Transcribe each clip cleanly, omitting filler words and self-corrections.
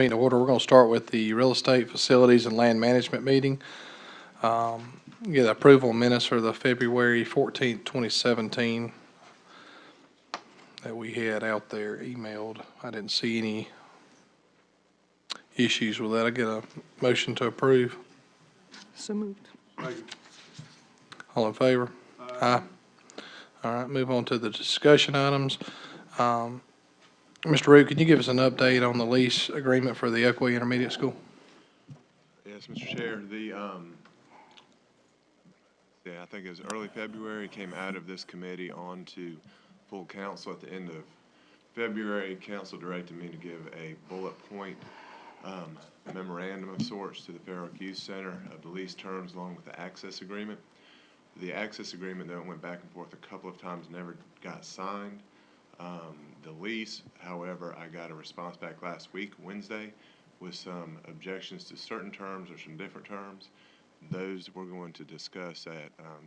Meeting to order. We're going to start with the real estate, facilities, and land management meeting. Get approval minutes for the February 14th, 2017 that we had out there emailed. I didn't see any issues with that. I get a motion to approve. So moved. All in favor? Aye. All right, move on to the discussion items. Mr. Root, can you give us an update on the lease agreement for the Oakway Intermediate School? Yes, Mr. Chair, I think it was early February, came out of this committee on to full council at the end of February. Council directed me to give a bullet point memorandum of sorts to the Fair Oak Youth Center of the lease terms along with the access agreement. The access agreement, though, went back and forth a couple of times, never got signed. The lease, however, I got a response back last week, Wednesday, with some objections to certain terms or some different terms. Those we're going to discuss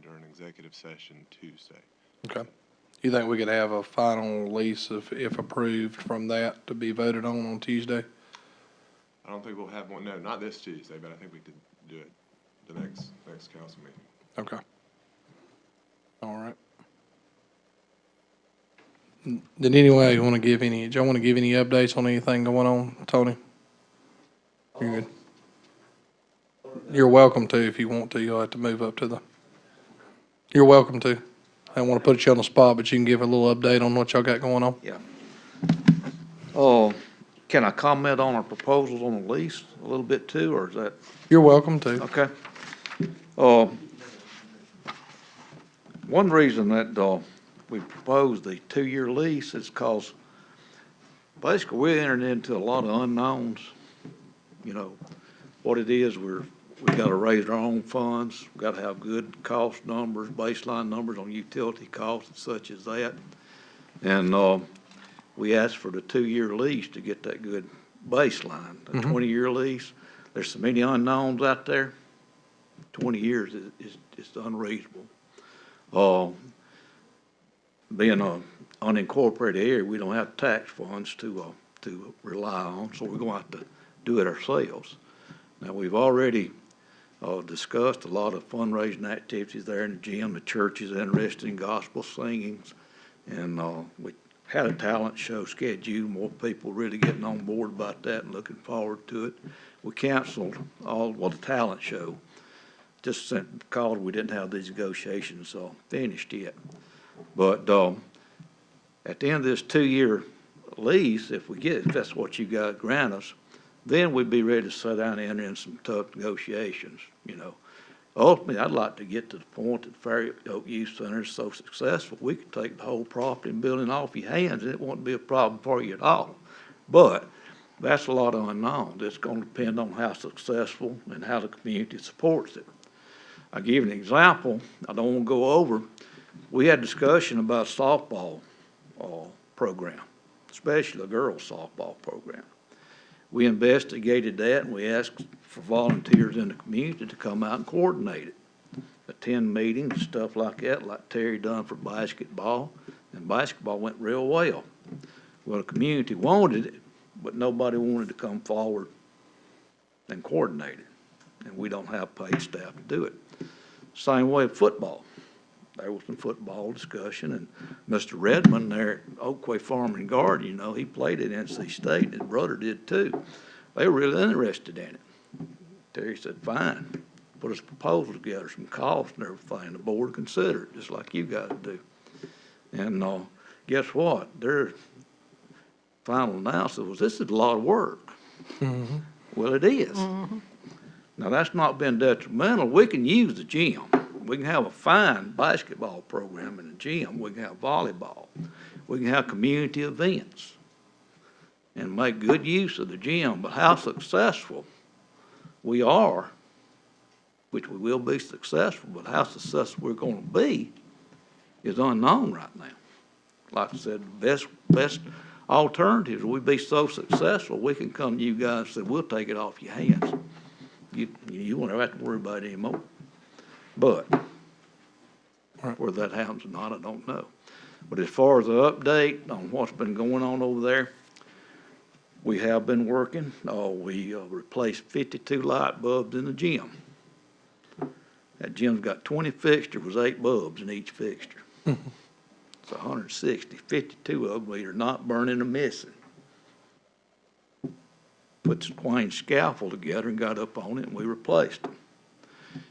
during executive session Tuesday. Okay. You think we could have a final lease if approved from that to be voted on Tuesday? I don't think we'll have one, no, not this Tuesday, but I think we could do it the next council meeting. Okay. All right. Did anybody want to give any, do y'all want to give any updates on anything going on, Tony? You're good. You're welcome to if you want to. You'll have to move up to the, you're welcome to. I don't want to put you on the spot, but you can give a little update on what y'all got going on. Yeah. Can I comment on our proposals on the lease a little bit too, or is that, You're welcome to. okay? One reason that, we proposed the 2-year lease is because basically we entered into a lot of unknowns. You know, what it is, we got to raise our own funds, we got to have good cost numbers, baseline numbers on utility costs and such as that. And, we asked for the 2-year lease to get that good baseline. A 20-year lease, there's so many unknowns out there. 20 years is just unreasonable. Being an unincorporated area, we don't have tax funds to rely on, so we're going to have to do it ourselves. Now, we've already discussed a lot of fundraising activities there in the gym. The church is interested in gospel singings, and we had a talent show scheduled. More people really getting on board about that and looking forward to it. We canceled the talent show just because we didn't have these negotiations finished yet. But at the end of this 2-year lease, if that's what you got grant us, then we'd be ready to sit down and enter in some tough negotiations, you know. Ultimately, I'd like to get to the point that Fair Oak Youth Center is so successful, we could take the whole property and building off your hands, and it won't be a problem for you at all. But that's a lot of unknowns. It's going to depend on how successful and how the community supports it. I'll give you an example. I don't want to go over. We had discussion about softball program, especially a girls softball program. We investigated that, and we asked for volunteers in the community to come out and coordinate it. Attend meetings, stuff like that, like Terry done for basketball, and basketball went real well. Well, the community wanted it, but nobody wanted to come forward and coordinate it, and we don't have paid staff to do it. Same way with football. There was some football discussion, and Mr. Redmond there at Oakway Farm and Garden, you know, he played at NC State, and his brother did too. They were really interested in it. Terry said, fine, put us a proposal together, some costs and everything, the board considered it, just like you guys do. And guess what? Their final announcement was, this is a lot of work. Mm-hmm. Well, it is. Mm-hmm. Now, that's not been detrimental. We can use the gym. We can have a fine basketball program in the gym. We can have volleyball. We can have community events and make good use of the gym. But how successful we are, which we will be successful, but how successful we're going to be is unknown right now. Like I said, the best alternatives, we be so successful, we can come to you guys and say, we'll take it off your hands. You won't have to worry about it anymore. But whether that happens or not, I don't know. But as far as the update on what's been going on over there, We have been working, we replaced 52 light bulbs in the gym. That gym's got 20 fixtures, with 8 bulbs in each fixture. It's 160, 52 of them either not burning or missing. Put the Twain scaffold together and got up on it, and we replaced them.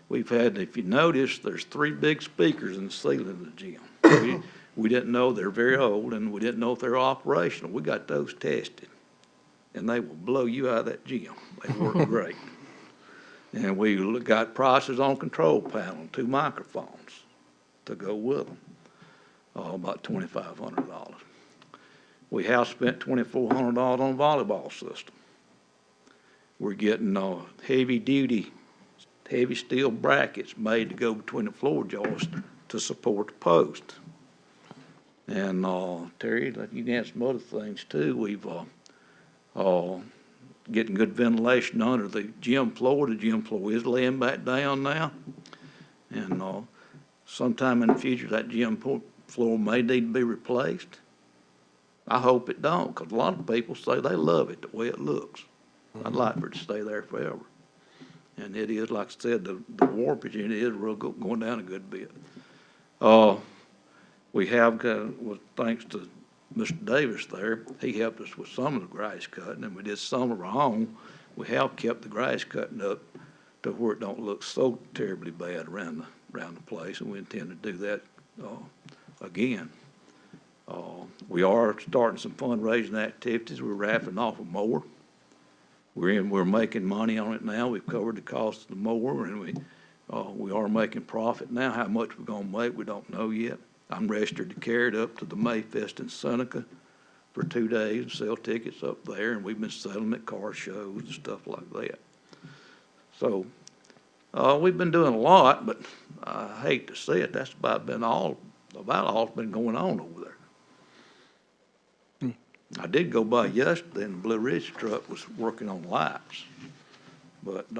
We've had, if you notice, there's 3 big speakers in the ceiling of the gym. We didn't know they're very old, and we didn't know if they're operational. We got those tested, and they will blow you out of that gym. They work great. And we got prices on control panel, 2 microphones to go with them, about $2,500. We have spent $2,400 on a volleyball system. We're getting heavy-duty, heavy steel brackets made to go between the floor joists to support the post. And Terry, you can add some other things too. We've getting good ventilation under the gym floor. The gym floor is laying back down now. And sometime in the future, that gym floor may need to be replaced. I hope it don't, because a lot of people say they love it the way it looks. I'd like for it to stay there forever. And it is, like I said, the warpage in it is real going down a good bit. We have got, well, thanks to Mr. Davis there, he helped us with some of the grass cutting, and we did some of our own. We have kept the grass cutting up to where it don't look so terribly bad around the place, and we intend to do that again. We are starting some fundraising activities. We're wrapping off a mower. We're making money on it now. We've covered the cost of the mower, and we are making profit now. How much we're gonna make, we don't know yet. I'm registered to carry it up to the Mayfest in Seneca for 2 days and sell tickets up there, and we've been selling at car shows and stuff like that. So, we've been doing a lot, but I hate to say it, that's about all's been going on over there. I did go by yesterday, and the Blue Ridge truck was working on lights, but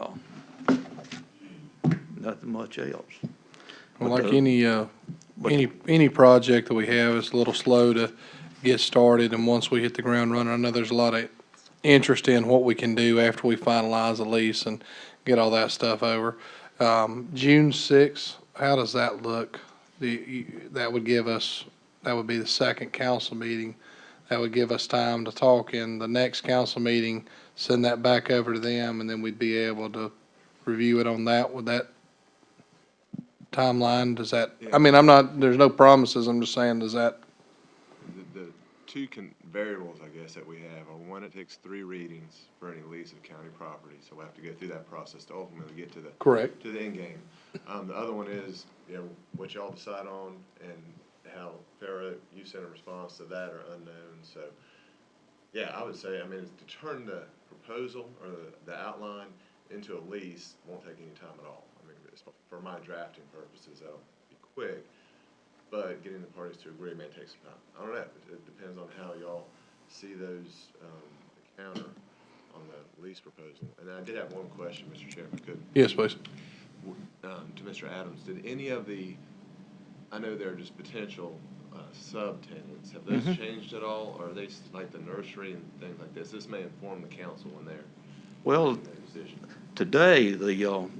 nothing much else. Well, But like any project that we have, it's a little slow to get started, and once we hit the ground running, I know there's a lot of interest in what we can do after we finalize the lease and get all that stuff over. June 6th, how does that look? That would give us, that would be the second council meeting. That would give us time to talk in the next council meeting, send that back over to them, and then we'd be able to review it on that. Would that timeline, does that, I mean, there's no promises, I'm just saying, does that, The two variables, I guess, that we have are, one, it takes 3 readings for any lease of county property, so we'll have to go through that process to ultimately get to the correct? to the end game. The other one is, what y'all decide on, and how Fair you sent a response to that are unknown. So, yeah, I would say, to turn the proposal or the outline into a lease won't take any time at all. For my drafting purposes, that'll be quick, but getting the parties to agree may take some time. I don't know. It depends on how y'all see those, the counter on the lease proposal. And I did have one question, Mr. Chairman, could. Yes, please. To Mr. Adams, did any of I know there are just potential subtenants, have those changed at all, or are they like the nursery and things like this? This may inform the council when they're Well, making that decision. today, the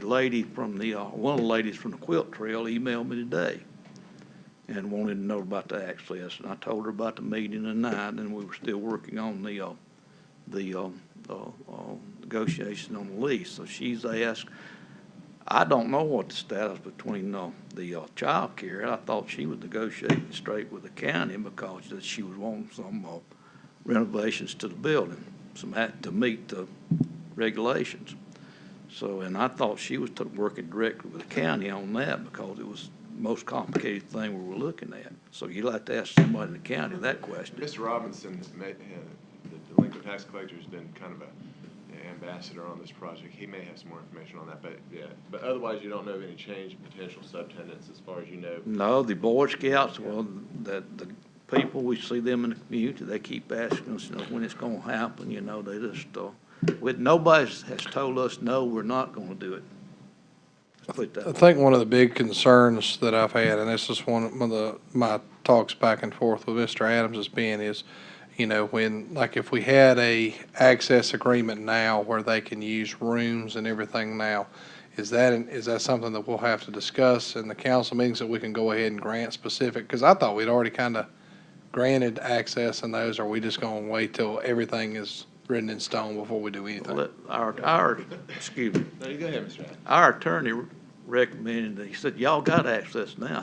lady from one of the ladies from the Quilt Trail emailed me today and wanted to know about the access, and I told her about the meeting tonight, and we were still working on the negotiation on the lease. So she's asked, I don't know what the status between the child care. I thought she was negotiating straight with the county because she was wanting some renovations to the building, to meet the regulations. So, and I thought she was working directly with the county on that because it was the most complicated thing we were looking at. So you'd like to ask somebody in the county that question. Mr. Robinson, the delinquent tax collector, has been kind of an ambassador on this project. He may have some more information on that, but yeah. But otherwise, you don't know of any change in potential subtenants as far as you know? No, the Boy Scouts, well, the people, we see them in the community, they keep asking us, when it's gonna happen, they just, nobody has told us, no, we're not gonna do it. Let's put it that I way. think one of the big concerns that I've had, and this is one of my talks back and forth with Mr. Adams is you know, when, like if we had a access agreement now where they can use rooms and everything now, is that something that we'll have to discuss in the council meetings that we can go ahead and grant specific? Because I thought we'd already kind of granted access in those, or are we just going to wait till everything is written in stone before we do anything? Excuse me, No, you go ahead, Mr. Adams. our attorney recommended, that he said, y'all got access now,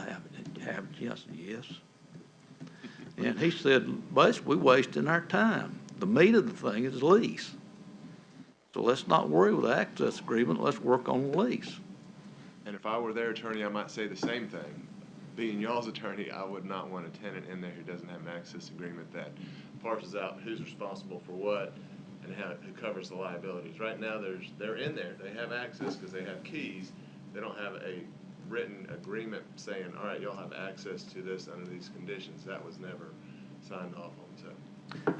haven't you? I said, yes. And he said, basically, we're wasting our time. The meat of the thing is lease. So let's not worry with the access agreement, let's work on the lease. And if I were their attorney, I might say the same thing. Being y'all's attorney, I would not want a tenant in there who doesn't have an access agreement that parses out who's responsible for what and who covers the liabilities. Right now, they're in there, they have access because they have keys. They don't have a written agreement saying, all right, y'all have access to this under these conditions. That was never signed off on, so.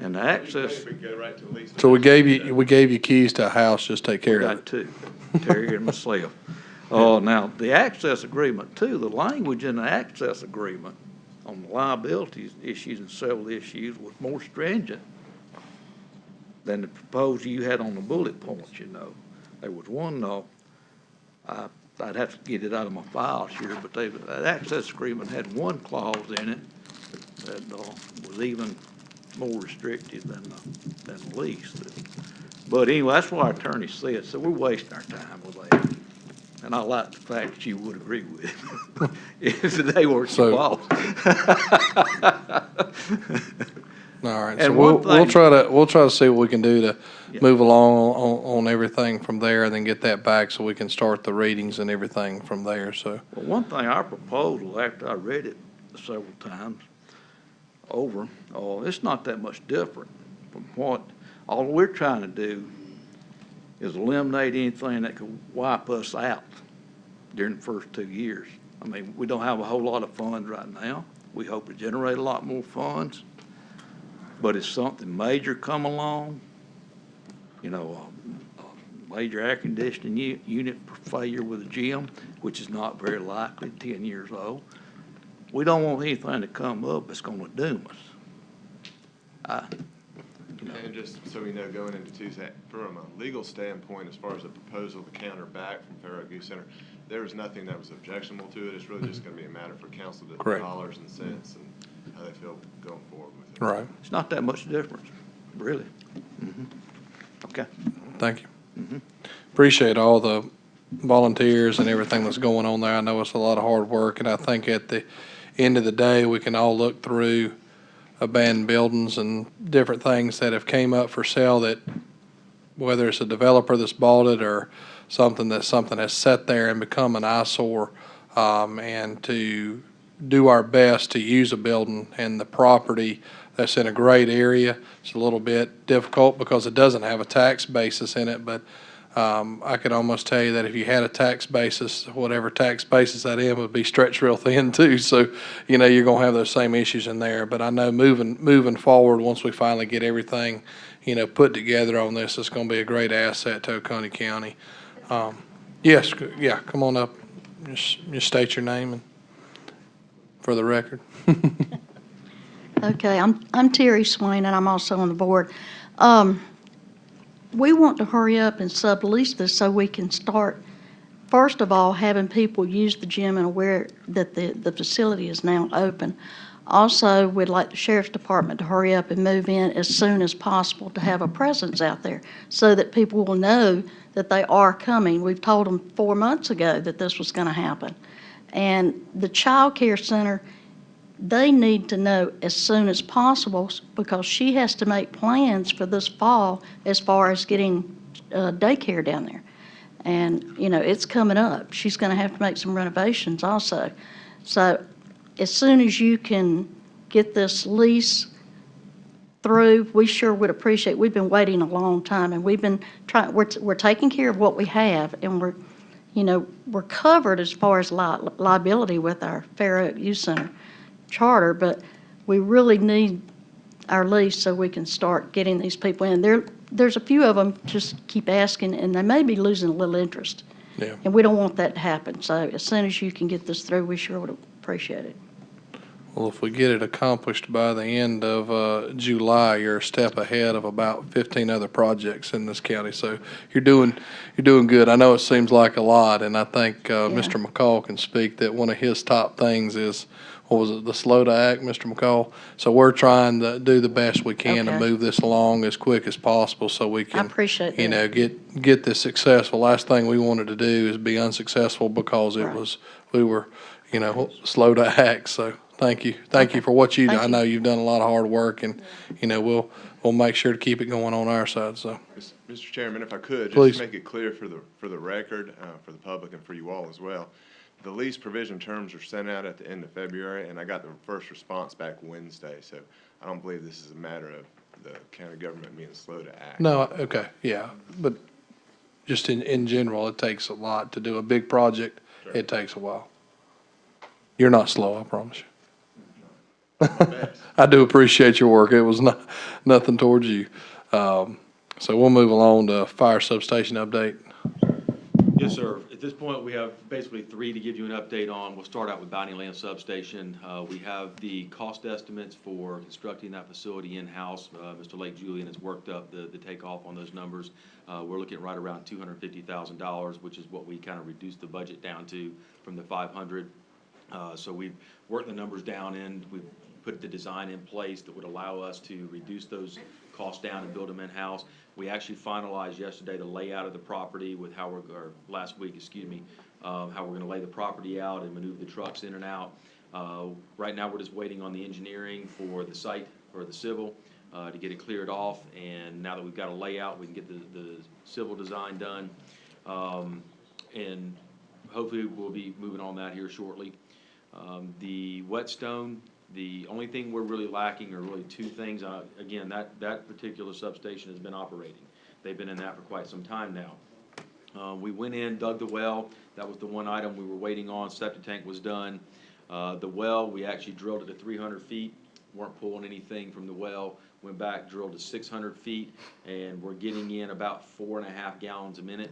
And the access, If we go right to lease. So we gave you keys to a house, just take care of got it. two, Terry and myself. Now, the access agreement too, the language in the access agreement on the liabilities issues and several issues was more stringent than the proposal you had on the bullet points, you know. There was one, I'd have to get it out of my files here, but that access agreement had one clause in it that was even more restrictive than the lease. But anyway, that's what our attorney said, so we're wasting our time with that. And I like the fact that you would agree with it, if they were So- involved. All right, so And we'll one thing- we'll try to see what we can do to Yeah. move along on everything from there, and then get that back so we can start the readings and everything from there, so. Well, one thing, our proposal, after I read it several times over, it's not that much different from what, all we're trying to do is eliminate anything that could wipe us out during the first 2 years. I mean, we don't have a whole lot of funds right now. We hope to generate a lot more funds. But if something major come along, you know, a major air conditioning unit failure with a gym, which is not very likely, 10 years old, we don't want anything to come up that's gonna doom us. And just so we know, going into Tuesday, from a legal standpoint, as far as the proposal to counter back from Fair Oak Youth Center, there was nothing that was objectionable to it. It's really just gonna be a matter for council to Correct. dollars and cents and how they feel going forward with it. Right, It's not that much difference, really. Okay. thank you. Appreciate all the volunteers and everything that's going on there. I know it's a lot of hard work, and I think at the end of the day, we can all look through abandoned buildings and different things that have came up for sale, that whether it's a developer that's bought it or something has sat there and become an eyesore, and to do our best to use a building and the property that's in a great area. It's a little bit difficult because it doesn't have a tax basis in it, but I could almost tell you that if you had a tax basis, whatever tax basis that in would be stretched real thin too. So, you know, you're gonna have those same issues in there. But I know moving forward, once we finally get everything, you know, put together on this, it's gonna be a great asset to Oconee County. Yes, yeah, come on up. Just state your name and for the record. Okay, I'm Terry Swain, and I'm also on the board. We want to hurry up and sublease this so we can start, first of all, having people use the gym and aware that the facility is now open. Also, we'd like the sheriff's department to hurry up and move in as soon as possible to have a presence out there so that people will know that they are coming. We've told them 4 months ago that this was going to happen. And the child care center, they need to know as soon as possible because she has to make plans for this fall as far as getting daycare down there. And, you know, it's coming up. She's going to have to make some renovations also. So as soon as you can get this lease through, we sure would appreciate. We've been waiting a long time, and we've been trying. We're taking care of what we have, and we're covered as far as liability with our Fair Oak Youth Center charter, but we really need our lease so we can start getting these people in. There's a few of them just keep asking, and they may be losing a little interest. Yeah. And we don't want that to happen. So as soon as you can get this through, we sure would appreciate it. Well, if we get it accomplished by the end of July, you're a step ahead of about 15 other projects in this county. So you're doing good. I know it seems like a lot, and I think Mr. McCall can speak that one of his top things is, what was it, the slow to act, Mr. McCall? So we're trying to do the best we can to Okay. move this along as quick as possible so we I can, appreciate you know, that. get this successful. Last thing we wanted to do is be unsuccessful because Right. we were, you know, slow to act. So thank you. Thank you for what you do. Thank I you. know you've done a lot of hard work, and, you know, we'll make sure to keep it going on our side, so. Mr. Chairman, if I could, just Please. to make it clear for the record, for the public and for you all as well, the lease provision terms are sent out at the end of February, and I got the first response back Wednesday, so I don't believe this is a matter of the county government being slow to act. No, okay, yeah, but just in general, it takes a lot to do a big project. Sure. It takes a while. You're not slow, I promise you. Best. I do appreciate your work. It was nothing towards you. So we'll move along to fire substation update. Yes, sir. At this point, we have basically three to give you an update on. We'll start out with Bounty Land Substation. We have the cost estimates for constructing that facility in-house. Mr. Lake Julian has worked up the takeoff on those numbers. We're looking at right around $250,000, which is what we kind of reduced the budget down to from the 500. So we've worked the numbers down and we've put the design in place that would allow us to reduce those costs down and build them in-house. We actually finalized yesterday the layout of the property with how we're, or last week, excuse me, how we're gonna lay the property out and maneuver the trucks in and out. Right now, we're just waiting on the engineering for the site, for the civil, to get it cleared off. And now that we've got a layout, we can get the civil design done. And hopefully, we'll be moving on that here shortly. The Whetstone, the only thing we're really lacking are really two things. Again, that particular substation has been operating. They've been in that for quite some time now. We went in, dug the well. That was the one item we were waiting on. Septic tank was done. The well, we actually drilled it to 300 feet. Weren't pulling anything from the well. Went back, drilled to 600 feet, and we're getting in about 4.5 gallons a minute.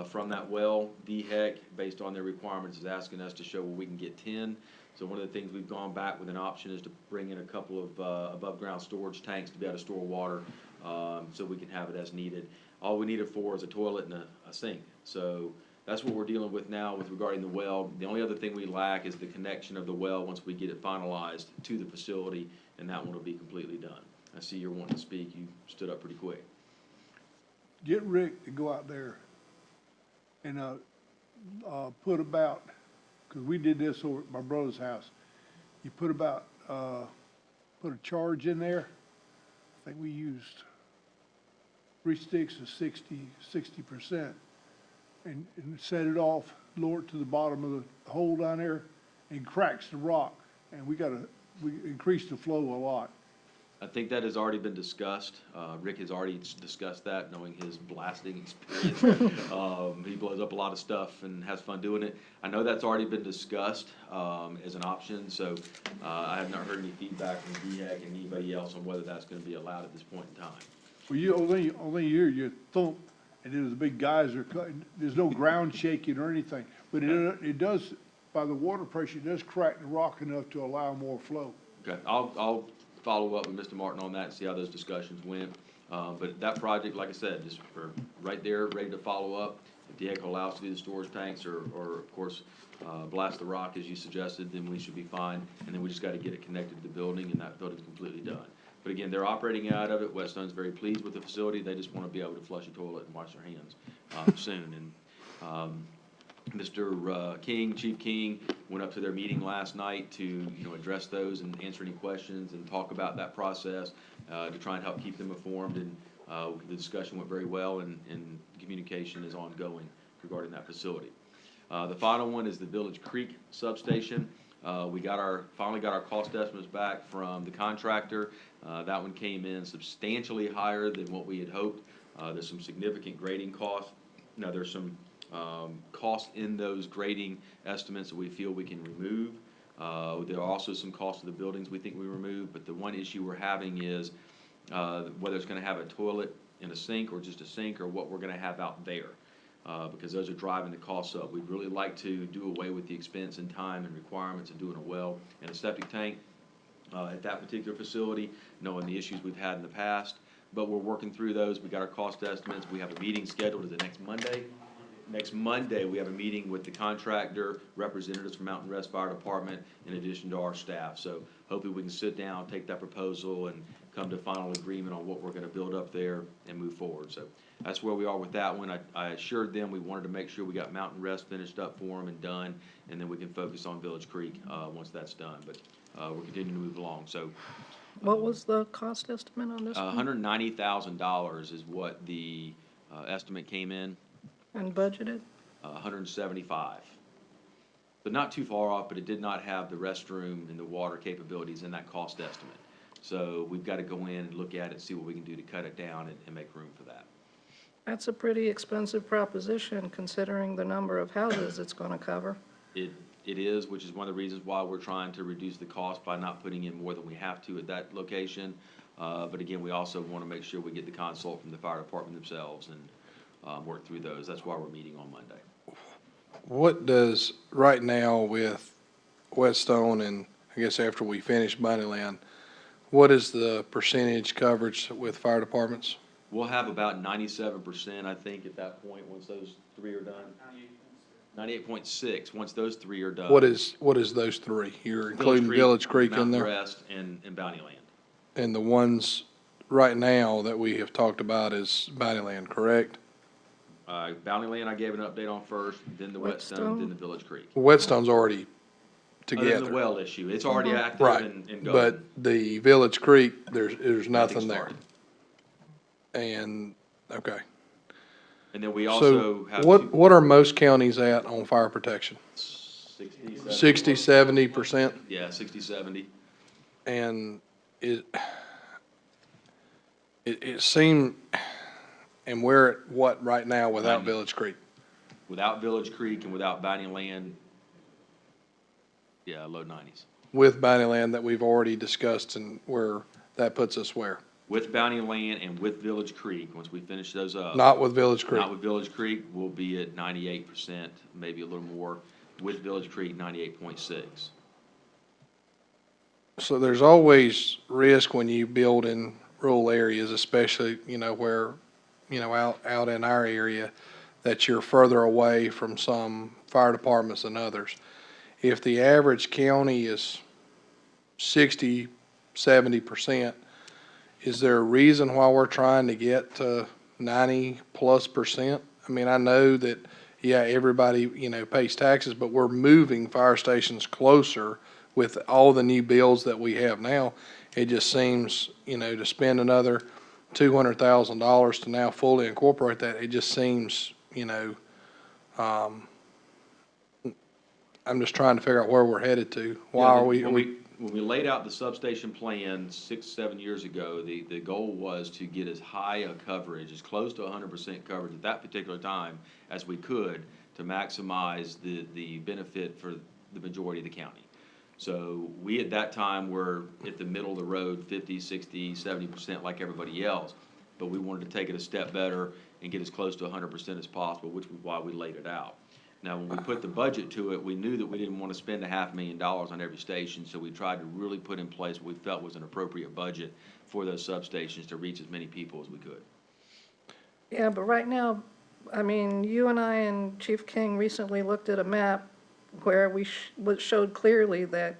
From that well. DHEC, based on their requirements, is asking us to show where we can get 10. So one of the things we've gone back with an option is to bring in a couple of above-ground storage tanks to be able to store water, so we can have it as needed. All we need it for is a toilet and a sink. So that's what we're dealing with now with regarding the well. The only other thing we lack is the connection of the well once we get it finalized to the facility, and that one will be completely done. I see you're wanting to speak. You stood up pretty quick. Get Rick to go out there and, put about, cause we did this over at my brother's house. You put about, put a charge in there. I think we used 3 sticks of 60%. And set it off, lower it to the bottom of the hole down there and cracks the rock. And we increased the flow a lot. I think that has already been discussed. Rick has already discussed that, knowing his blasting experience. He blows up a lot of stuff and has fun doing it. I know that's already been discussed as an option, so I have not heard any feedback from DHEC and anybody else on whether that's going to be allowed at this point in time. Well, you only hear you thump, and then there's a big geyser. There's no ground shaking or anything, but it does, by the water pressure, it does crack the rock enough to allow more flow. Okay, I'll follow up with Mr. Martin on that and see how those discussions went. But that project, like I said, just for right there, ready to follow up. If DHEC will allow us to do the storage tanks or of course, blast the rock as you suggested, then we should be fine. And then we just gotta get it connected to the building, and that building's completely done. But again, they're operating out of it. Whetstone's very pleased with the facility. They just wanna be able to flush a toilet and wash their hands, soon. And, Mr. King, Chief King, went up to their meeting last night to, address those and answer any questions and talk about that process, to try and help keep them informed. And, the discussion went very well, and communication is ongoing regarding that facility. The final one is the Village Creek Substation. We finally got our cost estimates back from the contractor. That one came in substantially higher than what we had hoped. There's some significant grading costs. Now, there's some costs in those grading estimates that we feel we can remove. There are also some costs of the buildings we think we remove, but the one issue we're having is whether it's gonna have a toilet and a sink, or just a sink, or what we're gonna have out there. Because those are driving the costs up. We'd really like to do away with the expense and time and requirements of doing a well and a septic tank. at that particular facility, knowing the issues we've had in the past. But we're working through those. We got our cost estimates. We have a meeting scheduled. Is it next Monday? Next Monday, we have a meeting with the contractor, representatives from Mountain Rest Fire Department, in addition to our staff. So hopefully we can sit down, take that proposal, and come to final agreement on what we're gonna build up there and move forward. So that's where we are with that one. I assured them we wanted to make sure we got Mountain Rest finished up for them and done, and then we can focus on Village Creek, once that's done. But, we're continuing to move along. So, What was the cost estimate on this one? $190,000 is what the, estimate came in. And budgeted? 175. So not too far off, but it did not have the restroom and the water capabilities in that cost estimate. So we've got to go in and look at it, see what we can do to cut it down and make room for that. That's a pretty expensive proposition considering the number of houses it's gonna cover. It is, which is one of the reasons why we're trying to reduce the cost by not putting in more than we have to at that location. But again, we also want to make sure we get the consult from the fire department themselves and work through those. That's why we're meeting on Monday. What does, right now with Whetstone and I guess after we finish Bunnyland, what is the percentage coverage with fire departments? We'll have about 97%, I think, at that point, once those three are done. 98.6, once those three are done. What is those three? You're including Village Creek in there? Mountain Rest and Bountyland. And the ones right now that we have talked about is Bunnyland, correct? Bountyland I gave an update on first, then the Whetstone, Whetstone. then the Village Creek. Whetstone's already Other than the together. well issue, it's already active Right, and going. but the Village Creek, there's nothing there. started. And, okay. And then we So also have what are most counties at on fire protection? 60, 60, 70%? Yeah, 60, 70. And it seemed, and we're at what right now without 90. Village Creek? Without Village Creek and without Bountyland, yeah, low 90s. With Bunnyland that we've already discussed and where that puts us where? With Bountyland and with Village Creek, once we finish those up. Not with Village Creek. Not with Village Creek, we'll be at 98%, maybe a little more. With Village Creek, 98.6. So there's always risk when you build in rural areas, especially, where, out in our area, that you're further away from some fire departments than others. If the average county is 60, 70%, is there a reason why we're trying to get to 90+%? I mean, I know that, yeah, everybody, pays taxes, but we're moving fire stations closer with all the new builds that we have now. It just seems, to spend another $200,000 to now fully incorporate that, it just seems, I'm just trying to figure out where we're headed to. Why Yeah, are we? When we laid out the substation plan 6, 7 years ago, the goal was to get as high a coverage, as close to 100% coverage at that particular time as we could to maximize the benefit for the majority of the county. So we, at that time, were at the middle of the road, 50, 60, 70% like everybody else. But we wanted to take it a step better and get as close to 100% as possible, which was why we laid it out. Now, when we put the budget to it, we knew that we didn't want to spend $500,000 on every station, so we tried to really put in place what we felt was an appropriate budget for those substations to reach as many people as we could. Yeah, but right now, I mean, you and I and Chief King recently looked at a map where we showed clearly that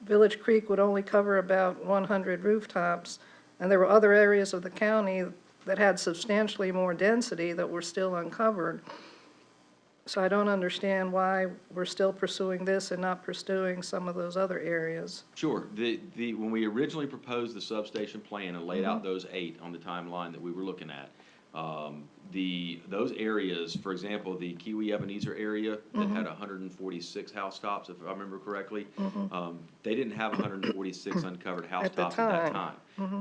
Village Creek would only cover about 100 rooftops, and there were other areas of the county that had substantially more density that were still uncovered. So I don't understand why we're still pursuing this and not pursuing some of those other areas. Sure. When we originally proposed the substation plan and laid out those 8 on the timeline that we were looking at, those areas, for example, the Kiwi Ebenezer area that had 146 housetops, if I remember correctly, they didn't have 146 uncovered housetops at that time.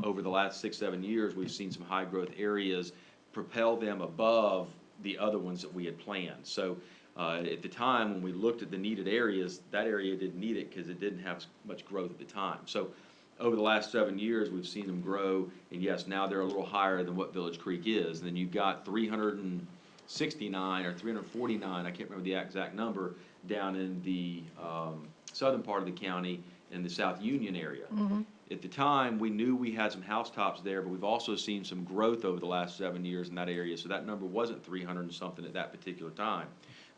Over the last 6, 7 years, we've seen some high-growth areas propel them above the other ones that we had planned. So at the time, when we looked at the needed areas, that area didn't need it because it didn't have much growth at the time. So over the last 7 years, we've seen them grow, and yes, now they're a little higher than what Village Creek is. And then you've got 369 or 349, I can't remember the exact number, down in the southern part of the county, in the South Union area. At the time, we knew we had some housetops there, but we've also seen some growth over the last 7 years in that area, so that number wasn't 300 and something at that particular time.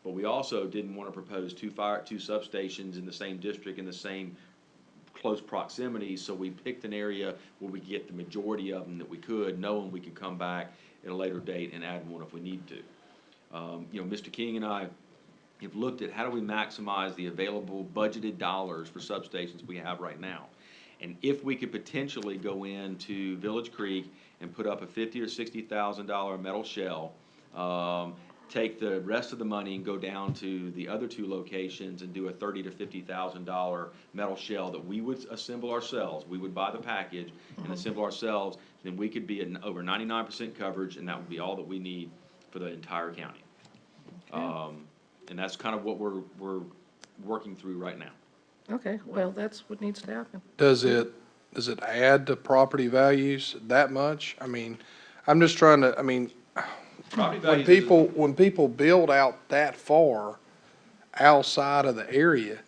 But we also didn't want to propose two substations in the same district, in the same close proximity, so we picked an area where we get the majority of them that we could, knowing we could come back at a later date and add one if we need to. Mr. King and I have looked at how do we maximize the available budgeted dollars for substations we have right now. And if we could potentially go into Village Creek and put up a $50,000 or $60,000 metal shell, take the rest of the money and go down to the other two locations and do a $30,000 to $50,000 metal shell that we would assemble ourselves. We would buy the package and assemble ourselves, then we could be at over 99% coverage, and that would be all that we need for the entire county. And that's kind of what we're working through right now. Okay, well, that's what needs to happen. Does it add to property values that much? I mean, I'm just trying to, I mean, Property when values is- when people build out that far outside of the area,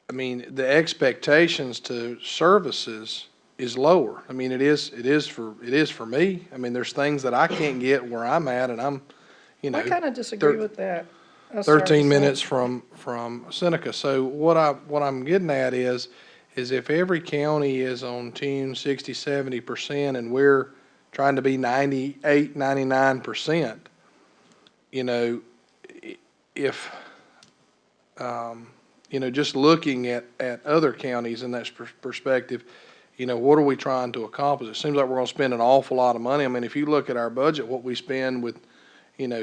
I mean, the expectations to services is lower. I mean, it is for me. I mean, there's things that I can't get where I'm at, and I'm, I kind of disagree with that. I'm sorry to 13 say. minutes from Seneca. So what I'm getting at is if every county is on tune 60, 70%, and we're trying to be 98, 99%, if, just looking at other counties in that perspective, what are we trying to accomplish? It seems like we're gonna spend an awful lot of money. I mean, if you look at our budget, what we spend with,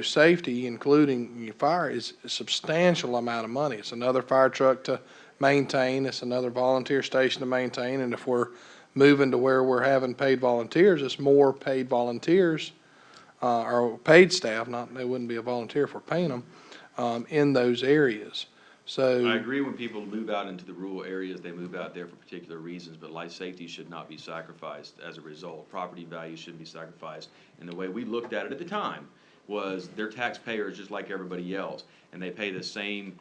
safety, including fire, is a substantial amount of money. It's another fire truck to maintain, it's another volunteer station to maintain, and if we're moving to where we're having paid volunteers, it's more paid volunteers, or paid staff, they wouldn't be a volunteer if we're paying them, in those areas. So. I agree when people move out into the rural areas, they move out there for particular reasons, but life safety should not be sacrificed as a result. Property values shouldn't be sacrificed. And the way we looked at it at the time was they're taxpayers just like everybody else, and they pay the same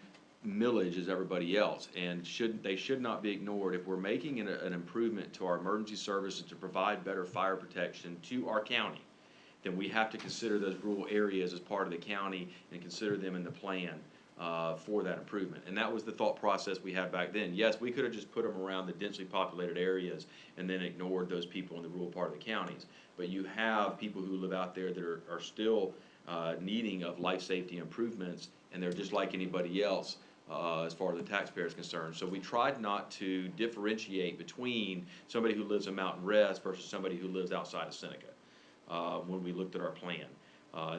millage as everybody else, and they should not be ignored. If we're making an improvement to our emergency services to provide better fire protection to our county, then we have to consider those rural areas as part of the county and consider them in the plan for that improvement. And that was the thought process we had back then. Yes, we could have just put them around the densely populated areas and then ignored those people in the rural part of the counties. But you have people who live out there that are still needing of life safety improvements, and they're just like anybody else as far as the taxpayer is concerned. So we tried not to differentiate between somebody who lives in Mountain Rest versus somebody who lives outside of Seneca when we looked at our plan.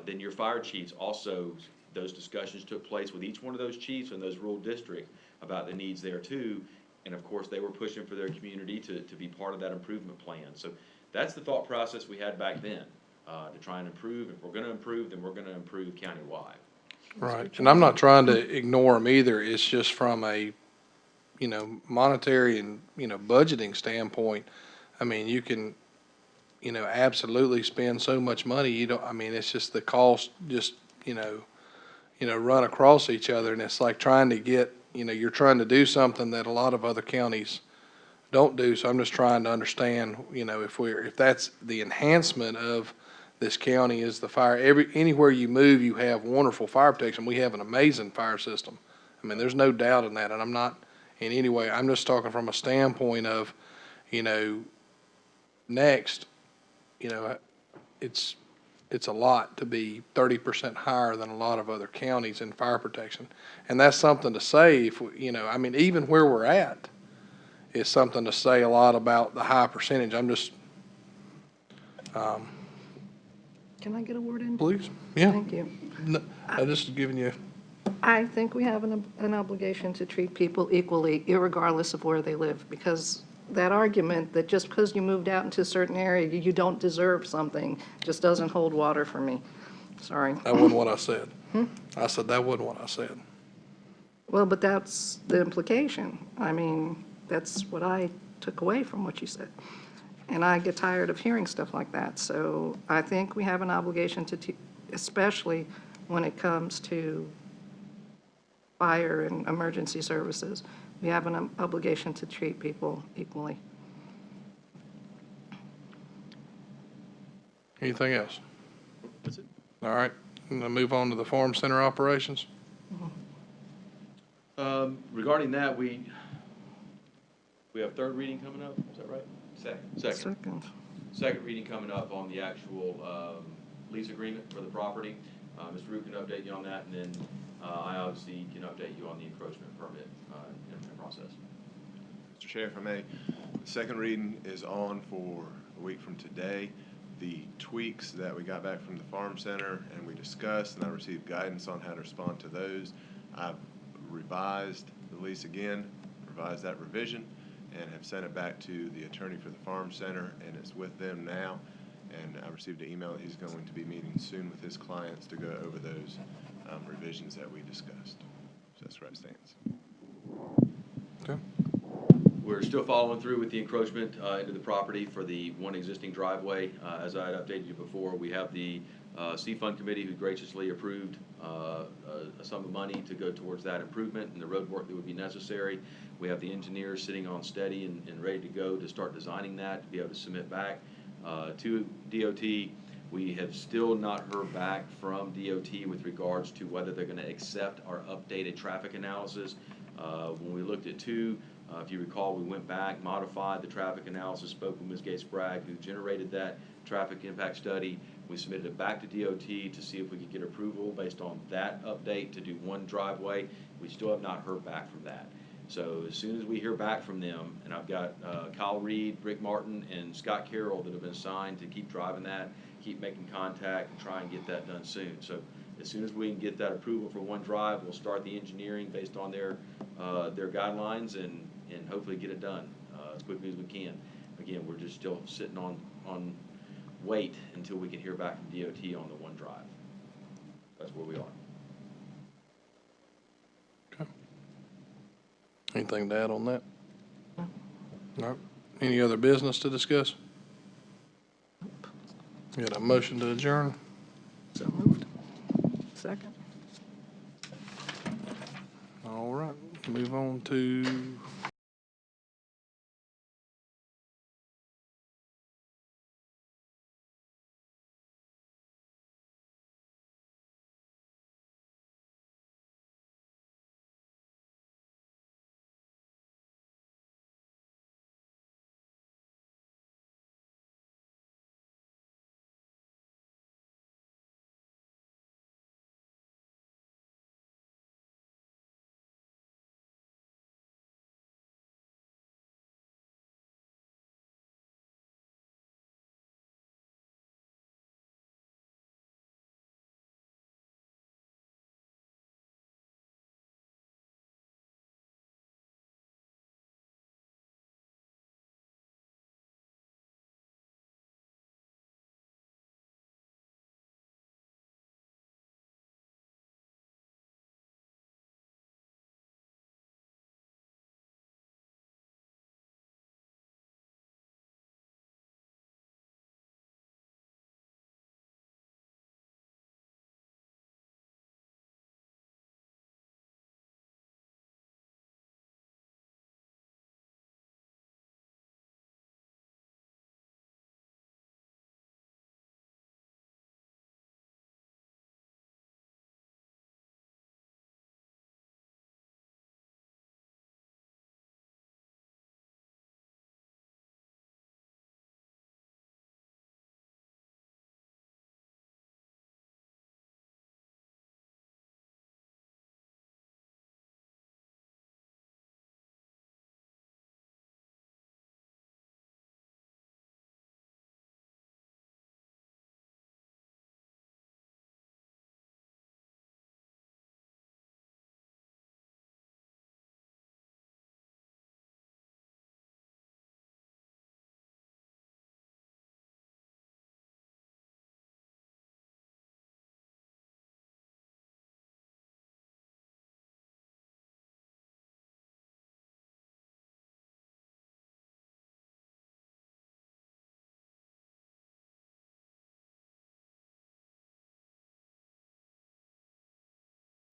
Then your fire chiefs also, those discussions took place with each one of those chiefs in those rural districts about the needs there too. And of course, they were pushing for their community to be part of that improvement plan. So that's the thought process we had back then, to try and improve. If we're going to improve, then we're going to improve countywide. Right, and I'm not trying to ignore them either. It's just from a, monetary and, budgeting standpoint. I mean, you can, absolutely spend so much money. It's just the cost just, run across each other, and it's like trying to get, you're trying to do something that a lot of other counties don't do. So I'm just trying to understand, if that's the enhancement of this county is the fire. Anywhere you move, you have wonderful fire protection. We have an amazing fire system. I mean, there's no doubt in that, and I'm not in any way, I'm just talking from a standpoint of, next, it's a lot to be 30% higher than a lot of other counties in fire protection. And that's something to say if, even where we're at is something to say a lot about the high percentage. I'm just, Can I get a word in? please, yeah. Thank you. No, I'm just giving you, I think we have an obligation to treat people equally, irregardless of where they live, because that argument that just because you moved out into a certain area, you don't deserve something, just doesn't hold water for me. Sorry. that wasn't what I said. I said that wasn't what I said. Well, but that's the implication. I mean, that's what I took away from what you said. And I get tired of hearing stuff like that. So I think we have an obligation especially when it comes to fire and emergency services, we have an obligation to treat people equally. Anything else? All right, I'm gonna move on to the farm center operations. Regarding that, we have third reading coming up, is that right? Second. Second reading coming up on the actual lease agreement for the property. Mr. Root can update you on that, and then I obviously can update you on the encroachment permit process. Mr. Chair, if I may, the second reading is on for a week from today. The tweaks that we got back from the farm center and we discussed, and I received guidance on how to respond to those. I've revised the lease again, revised that revision, and have sent it back to the attorney for the farm center, and it's with them now. And I received an email that he's going to be meeting soon with his clients to go over those revisions that we discussed. So that's where it stands. Okay. We're still following through with the encroachment into the property for the one existing driveway. As I had updated you before, we have the C-Fund Committee who graciously approved a sum of money to go towards that improvement and the road work that would be necessary. We have the engineers sitting on steady and ready to go to start designing that, to be able to submit back to DOT. We have still not heard back from DOT with regards to whether they're going to accept our updated traffic analysis. When we looked at two, if you recall, we went back, modified the traffic analysis, spoke with Ms. Gates-Bragg, who generated that traffic impact study. We submitted it back to DOT to see if we could get approval based on that update to do one driveway. We still have not heard back from that. So as soon as we hear back from them, and I've got Kyle Reed, Rick Martin, and Scott Carroll that have been assigned to keep driving that, keep making contact, and try and get that done soon. So as soon as we can get that approval for one drive, we'll start the engineering based on their guidelines and hopefully get it done as quickly as we can. Again, we're just still sitting on wait until we can hear back from DOT on the one drive. That's where we are. Okay. Anything to add on that? No. Any other business to discuss? Got a motion to adjourn? So moved. Second. All right, move on to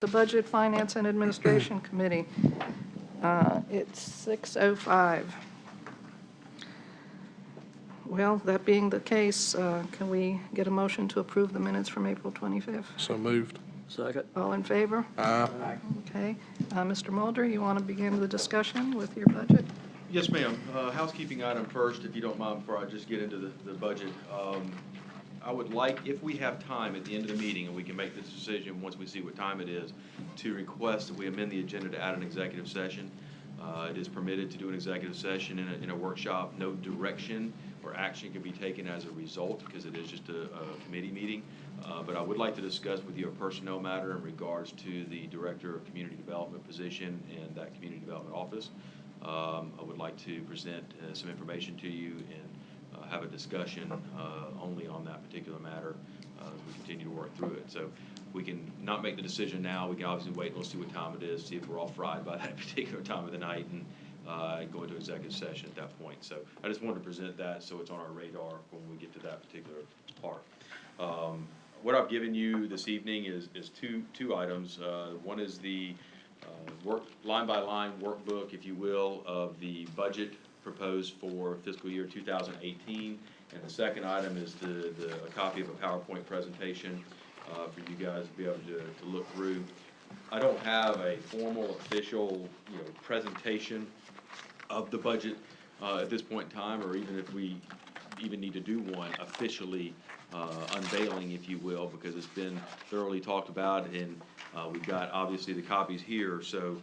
The Budget, Finance, and Administration Committee. It's 6:05. Well, that being the case, can we get a motion to approve the minutes from April 25th? So moved. Second. All in favor? Aye. Okay. Mr. Mulder, you want to begin the discussion with your budget? Yes, ma'am. Housekeeping item first, if you don't mind, before I just get into the budget. I would like, if we have time at the end of the meeting, and we can make this decision once we see what time it is, to request that we amend the agenda to add an executive session. It is permitted to do an executive session in a workshop. No direction or action can be taken as a result, because it is just a committee meeting. But I would like to discuss with you a personnel matter in regards to the Director of Community Development position and that Community Development Office. I would like to present some information to you and have a discussion only on that particular matter as we continue to work through it. So we can not make the decision now. We can obviously wait and we'll see what time it is, see if we're all fried by that particular time of the night, and go into executive session at that point. So I just wanted to present that so it's on our radar when we get to that particular part. What I've given you this evening is two items. One is the line-by-line workbook, if you will, of the budget proposed for fiscal year 2018. And the second item is a copy of a PowerPoint presentation for you guys to be able to look through. I don't have a formal, official, presentation of the budget at this point in time, or even if we even need to do one officially unveiling, if you will, because it's been thoroughly talked about, and we've got obviously the copies here. So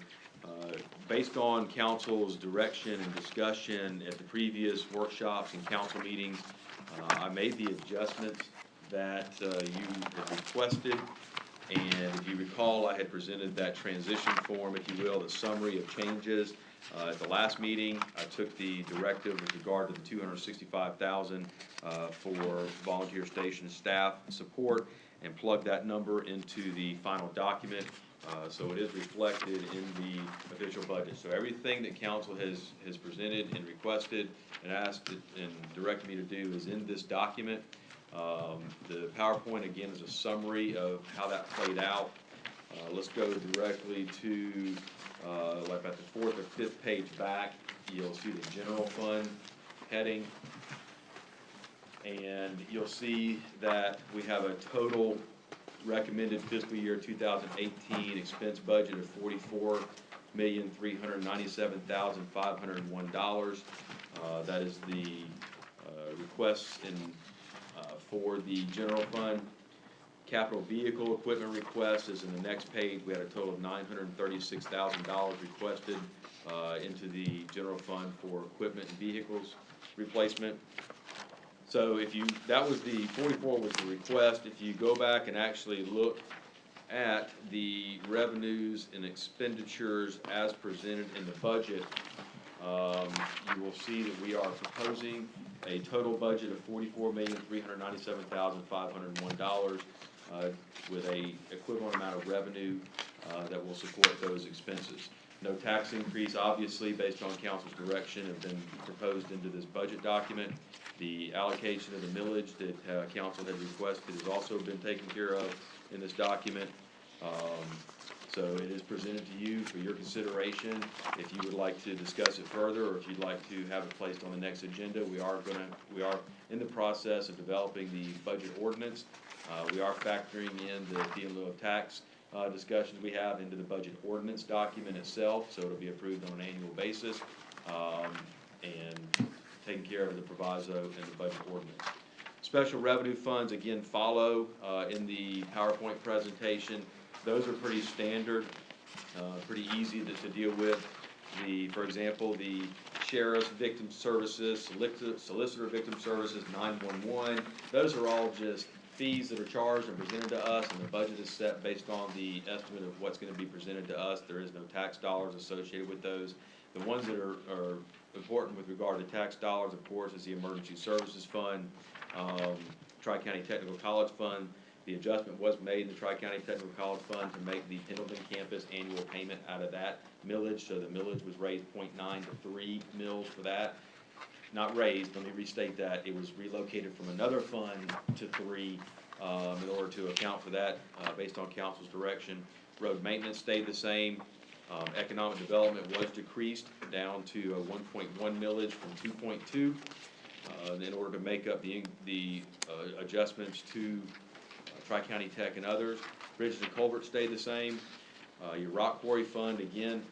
based on council's direction and discussion at the previous workshops and council meetings, I made the adjustments that you had requested. And if you recall, I had presented that transition form, if you will, the summary of changes. At the last meeting, I took the directive with regard to the $265,000 for volunteer station staff support and plugged that number into the final document. So it is reflected in the official budget. So everything that council has presented and requested and asked and directed me to do is in this document. The PowerPoint, again, is a summary of how that played out. Let's go directly to like about the 4th or 5th page back. You'll see the general fund heading. And you'll see that we have a total recommended fiscal year 2018 expense budget of $44,397,501. That is the request for the general fund. Capital vehicle equipment request is in the next page. We had a total of $936,000 requested into the general fund for equipment and vehicles replacement. So that was the 44 was the request. If you go back and actually look at the revenues and expenditures as presented in the budget, you will see that we are proposing a total budget of $44,397,501 with a equivalent amount of revenue that will support those expenses. No tax increase, obviously, based on council's direction, have been proposed into this budget document. The allocation of the millage that council had requested has also been taken care of in this document. So it is presented to you for your consideration. If you would like to discuss it further, or if you'd like to have it placed on the next agenda, we are in the process of developing the budget ordinance. We are factoring in the fee in lieu of tax discussions we have into the budget ordinance document itself, so it'll be approved on an annual basis and taking care of the proviso in the budget ordinance. Special revenue funds, again, follow in the PowerPoint presentation. Those are pretty standard, pretty easy to deal with. For example, the sheriff's victim services, solicitor victim services, 911, those are all just fees that are charged and presented to us, and the budget is set based on the estimate of what's going to be presented to us. There is no tax dollars associated with those. The ones that are important with regard to tax dollars, of course, is the Emergency Services Fund, Tri-County Technical College Fund. The adjustment was made in the Tri-County Technical College Fund to make the Pendleton campus annual payment out of that millage. So the millage was raised 0.9 to 3 mils for that. Not raised, let me restate that. It was relocated from another fund to 3 in order to account for that based on council's direction. Road maintenance stayed the same. Economic development was decreased down to a 1.1 millage from 2.2, in order to make up the adjustments to Tri-County Tech and others. Bridges and culverts stayed the same. Your rock quarry fund, again,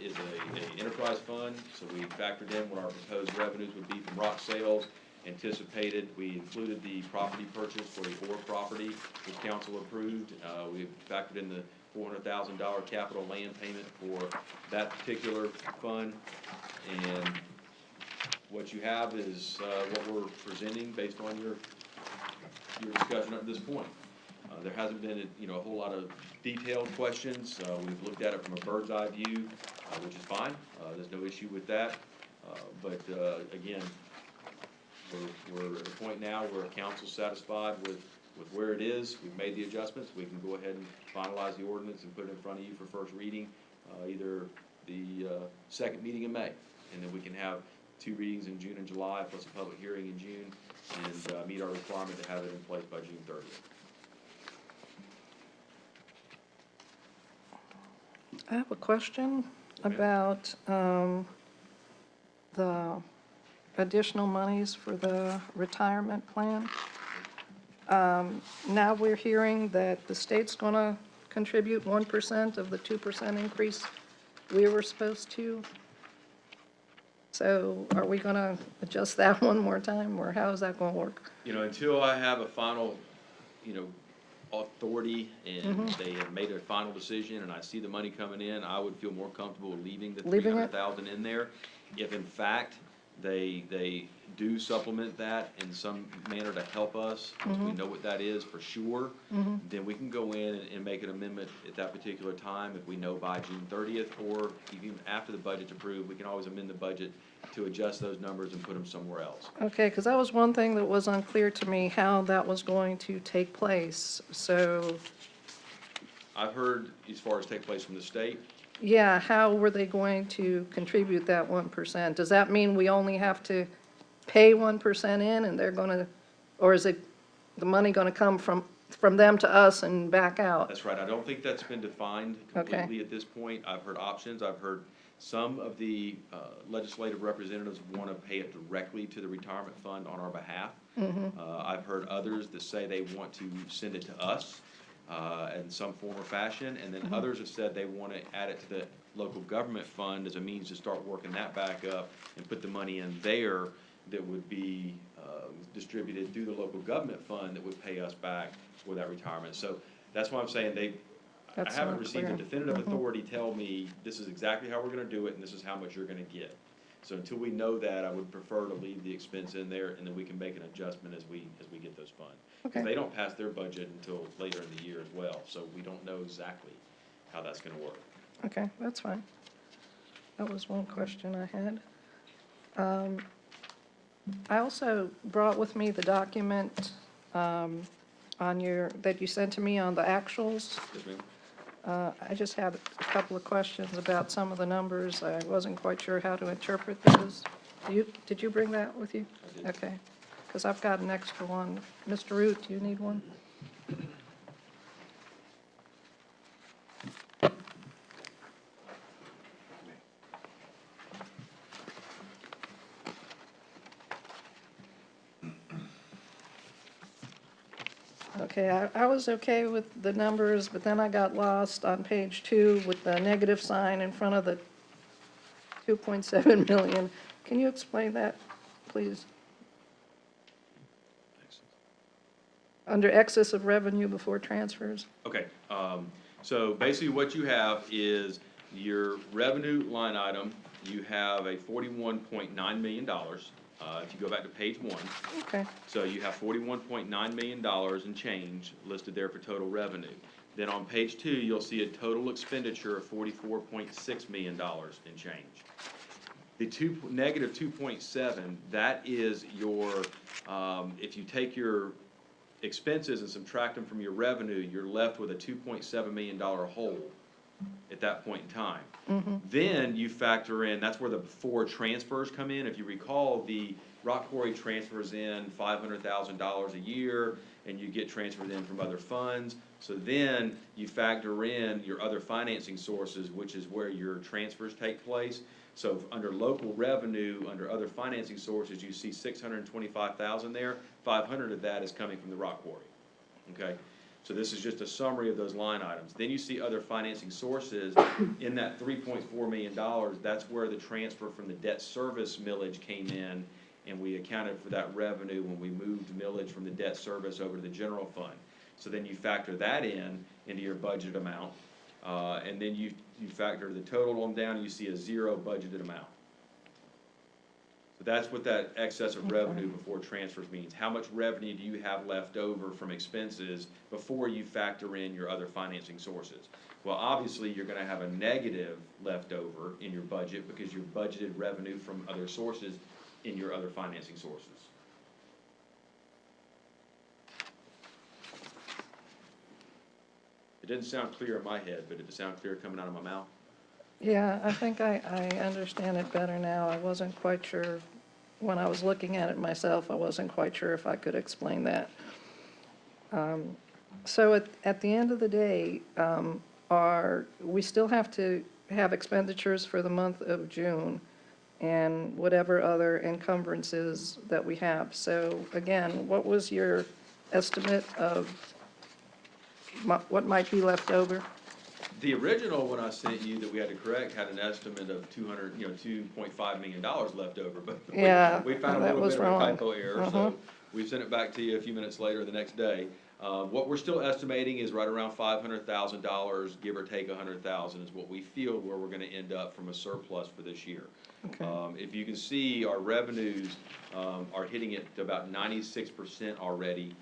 is a enterprise fund, so we factored in what our proposed revenues would be from rock sales. Anticipated, we included the property purchase for the ore property, which council approved. We factored in the $400,000 capital land payment for that particular fund. And what you have is what we're presenting based on your discussion up to this point. There hasn't been, a whole lot of detailed questions. We've looked at it from a bird's eye view, which is fine. There's no issue with that. But again, we're at a point now where council's satisfied with where it is. We've made the adjustments. We can go ahead and finalize the ordinance and put it in front of you for first reading, either the second meeting in May. And then we can have 2 readings in June and July, plus a public hearing in June, and meet our requirement to have it in place by June 30th. I have a question about the additional monies for the retirement plan. Now we're hearing that the state's going to contribute 1% of the 2% increase we were supposed to. So are we going to adjust that one more time, or how is that going to work? Until I have a final, authority and they have made a final decision and I see the money coming in, I would feel more comfortable leaving the Leaving it? 300,000 in there. If in fact they do supplement that in some manner to help us, because we know what that is for sure, then we can go in and make an amendment at that particular time if we know by June 30th, or even after the budget's approved, we can always amend the budget to adjust those numbers and put them somewhere else. Okay, because that was one thing that was unclear to me, how that was going to take place. So, I've heard as far as take place from the state, yeah, how were they going to contribute that 1%? Does that mean we only have to pay 1% in and they're going to, or is it the money going to come from them to us and back out? that's right. I don't think that's been defined Okay. completely at this point. I've heard options. I've heard some of the legislative representatives want to pay it directly to the retirement fund on our behalf. I've heard others that say they want to send it to us in some form or fashion, and then others have said they want to add it to the local government fund as a means to start working that back up and put the money in there that would be distributed through the local government fund that would pay us back for that retirement. So that's why I'm saying I That's haven't not received a clear. definitive authority tell me this is exactly how we're gonna do it and this is how much you're gonna get. So until we know that, I would prefer to leave the expense in there and then we can make an adjustment as we get those funds. Because Okay. they don't pass their budget until later in the year as well, so we don't know exactly how that's gonna work. Okay, that's fine. That was one question I had. I also brought with me the document that you sent to me on the actuals. Yes, ma'am? I just had a couple of questions about some of the numbers. I wasn't quite sure how to interpret those. Did you bring that with you? I did. Okay, because I've got an extra one. Mr. Root, do you need one? Okay, I was okay with the numbers, but then I got lost on page 2 with the negative sign in front of the 2.7 million. Can you explain that, please? Thanks. Under excess of revenue before transfers? Okay, so basically what you have is your revenue line item, you have a $41.9 million. If you go back to page 1, Okay, so you have $41.9 million in change listed there for total revenue. Then on page 2, you'll see a total expenditure of $44.6 million in change. The negative 2.7, that is your, if you take your expenses and subtract them from your revenue, you're left with a $2.7 million hole at that point in time. Then you factor in, that's where the before transfers come in. If you recall, the rock quarry transfers in $500,000 a year, and you get transferred in from other funds. So then you factor in your other financing sources, which is where your transfers take place. So under local revenue, under other financing sources, you see 625,000 there. 500 of that is coming from the rock quarry. Okay? So this is just a summary of those line items. Then you see other financing sources. In that $3.4 million, that's where the transfer from the debt service millage came in, and we accounted for that revenue when we moved millage from the debt service over to the general fund. So then you factor that into your budget amount, and then you factor the total on down, and you see a zero budgeted amount. So that's what that excess of revenue before transfers means. How much revenue do you have left over from expenses before you factor in your other financing sources? Well, obviously, you're gonna have a negative left over in your budget because you budgeted revenue from other sources in your other financing sources. It didn't sound clear in my head, but did it sound clear coming out of my mouth? Yeah, I think I understand it better now. I wasn't quite sure, when I was looking at it myself, I wasn't quite sure if I could explain that. So at the end of the day, we still have to have expenditures for the month of June and whatever other encumbrances that we have. So again, what was your estimate of what might be left over? The original one I sent you that we had to correct had an estimate of $2.5 million left over, but Yeah, we found a that little was bit of a wrong. typo error, so we sent it back to you a few minutes later the next day. What we're still estimating is right around $500,000, give or take $100,000 is what we feel where we're gonna end up from a surplus for this year. Okay. If you can see, our revenues are hitting it to about 96% already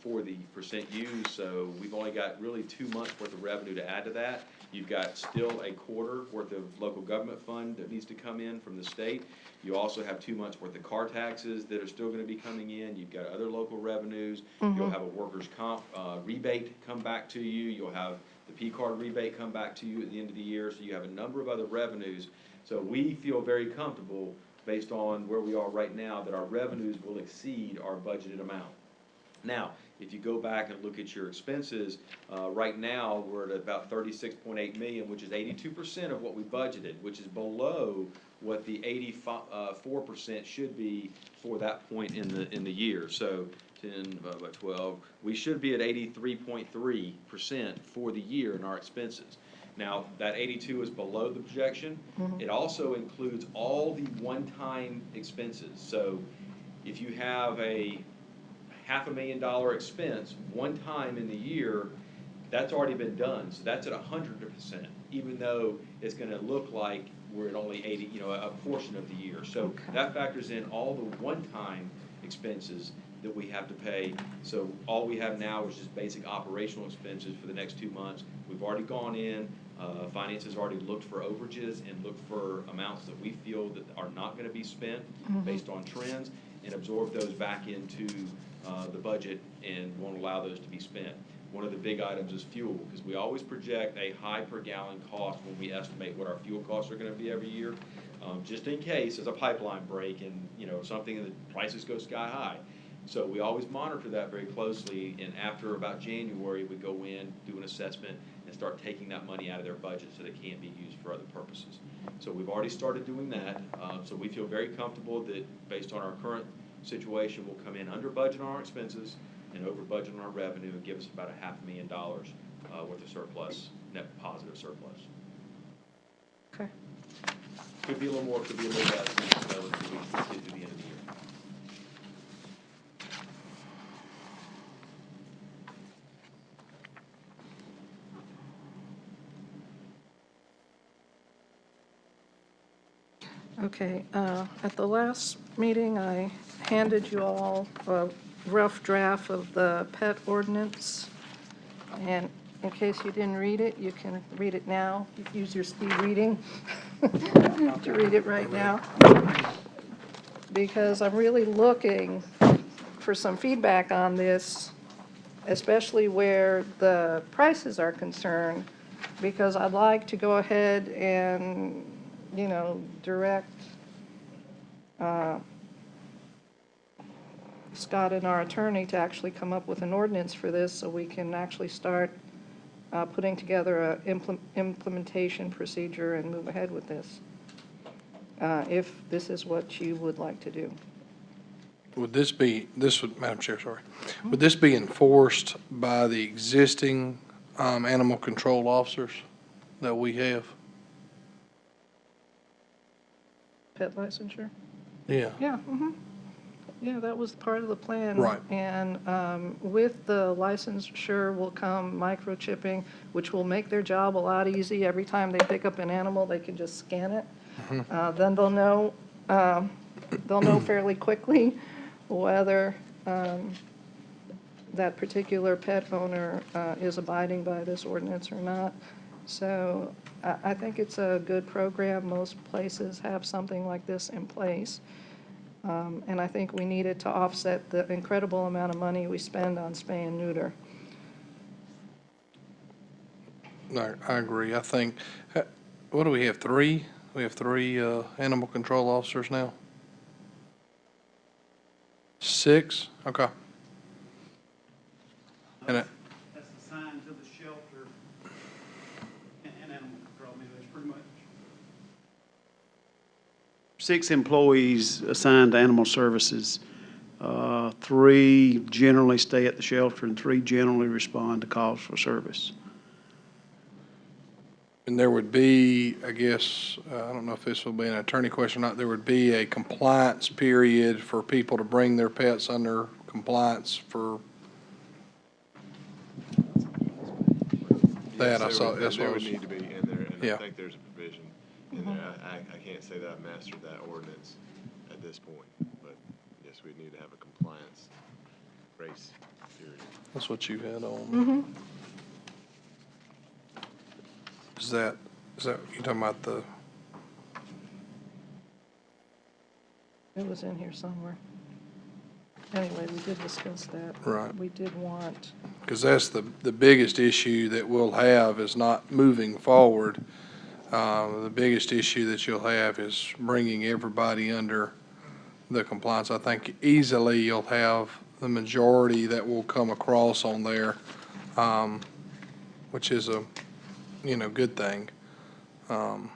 for the percent used, so we've only got really 2 months worth of revenue to add to that. You've got still a quarter worth of local government fund that needs to come in from the state. You also have 2 months worth of car taxes that are still gonna be coming in. You've got other local revenues. You'll have a workers' comp rebate come back to you. You'll have the P-card rebate come back to you at the end of the year. So you have a number of other revenues. So we feel very comfortable, based on where we are right now, that our revenues will exceed our budgeted amount. Now, if you go back and look at your expenses, right now, we're at about 36.8 million, which is 82% of what we budgeted, which is below what the 84% should be for that point in the year. So 10 divided by 12, we should be at 83.3% for the year in our expenses. Now, that 82 is below the projection. It also includes all the one-time expenses. So if you have a $500,000 expense one time in the year, that's already been done, so that's at 100%, even though it's gonna look like we're at only 80, a portion of the year. So that factors in all the one-time expenses that we have to pay. So all we have now is just basic operational expenses for the next 2 months. We've already gone in, finance has already looked for overages and looked for amounts that we feel that are not gonna be spent based on trends, and absorb those back into the budget and won't allow those to be spent. One of the big items is fuel, because we always project a high per gallon cost when we estimate what our fuel costs are gonna be every year, just in case there's a pipeline break and, something, and the prices go sky high. So we always monitor that very closely, and after about January, we go in, do an assessment, and start taking that money out of their budget so that it can't be used for other purposes. So we've already started doing that, so we feel very comfortable that based on our current situation, we'll come in under budget on our expenses and over budget on our revenue, and give us about $500,000 worth of surplus, net positive surplus. Okay. Could be a little more, could be a little less, until we get to the end of the year. Okay, at the last meeting, I handed you all a rough draft of the pet ordinance. And in case you didn't read it, you can read it now. You can use your speed reading to read it right now. Because I'm really looking for some feedback on this, especially where the prices are concerned, because I'd like to go ahead and, direct Scott and our attorney to actually come up with an ordinance for this so we can actually start putting together a implementation procedure and move ahead with this, if this is what you would like to do. Would this be, Madam Chair, sorry, would this be enforced by the existing animal control officers that we have? Pet licensure? Yeah. Yeah, yeah, that was part of the plan. Right. And with the licensure will come microchipping, which will make their job a lot easy. Every time they pick up an animal, they can just scan it. Then they'll know fairly quickly whether that particular pet owner is abiding by this ordinance or not. So I think it's a good program. Most places have something like this in place. And I think we need it to offset the incredible amount of money we spend on spay and neuter. No, I agree. I think, what do we have, 3? We have 3 animal control officers now? 6? Okay. And That's assigned to the shelter and animal control. I mean, there's pretty much 6 employees assigned to animal services. 3 generally stay at the shelter and 3 generally respond to calls for service. And there would be, I guess, I don't know if this will be an attorney question or not, there would be a compliance period for people to bring their pets under compliance for that. I Yes, saw, there that's what I would was, need to be in there, and Yeah. I think there's a provision in there. I can't say that I've mastered that ordinance at this point, but yes, we need to have a compliance grace period. that's what you had on. Is that, you talking about the, It was in here somewhere. Anyway, we did discuss that. Right. We did want, because that's the biggest issue that we'll have is not moving forward. The biggest issue that you'll have is bringing everybody under the compliance. I think easily you'll have the majority that will come across on there, which is a, good thing. Madam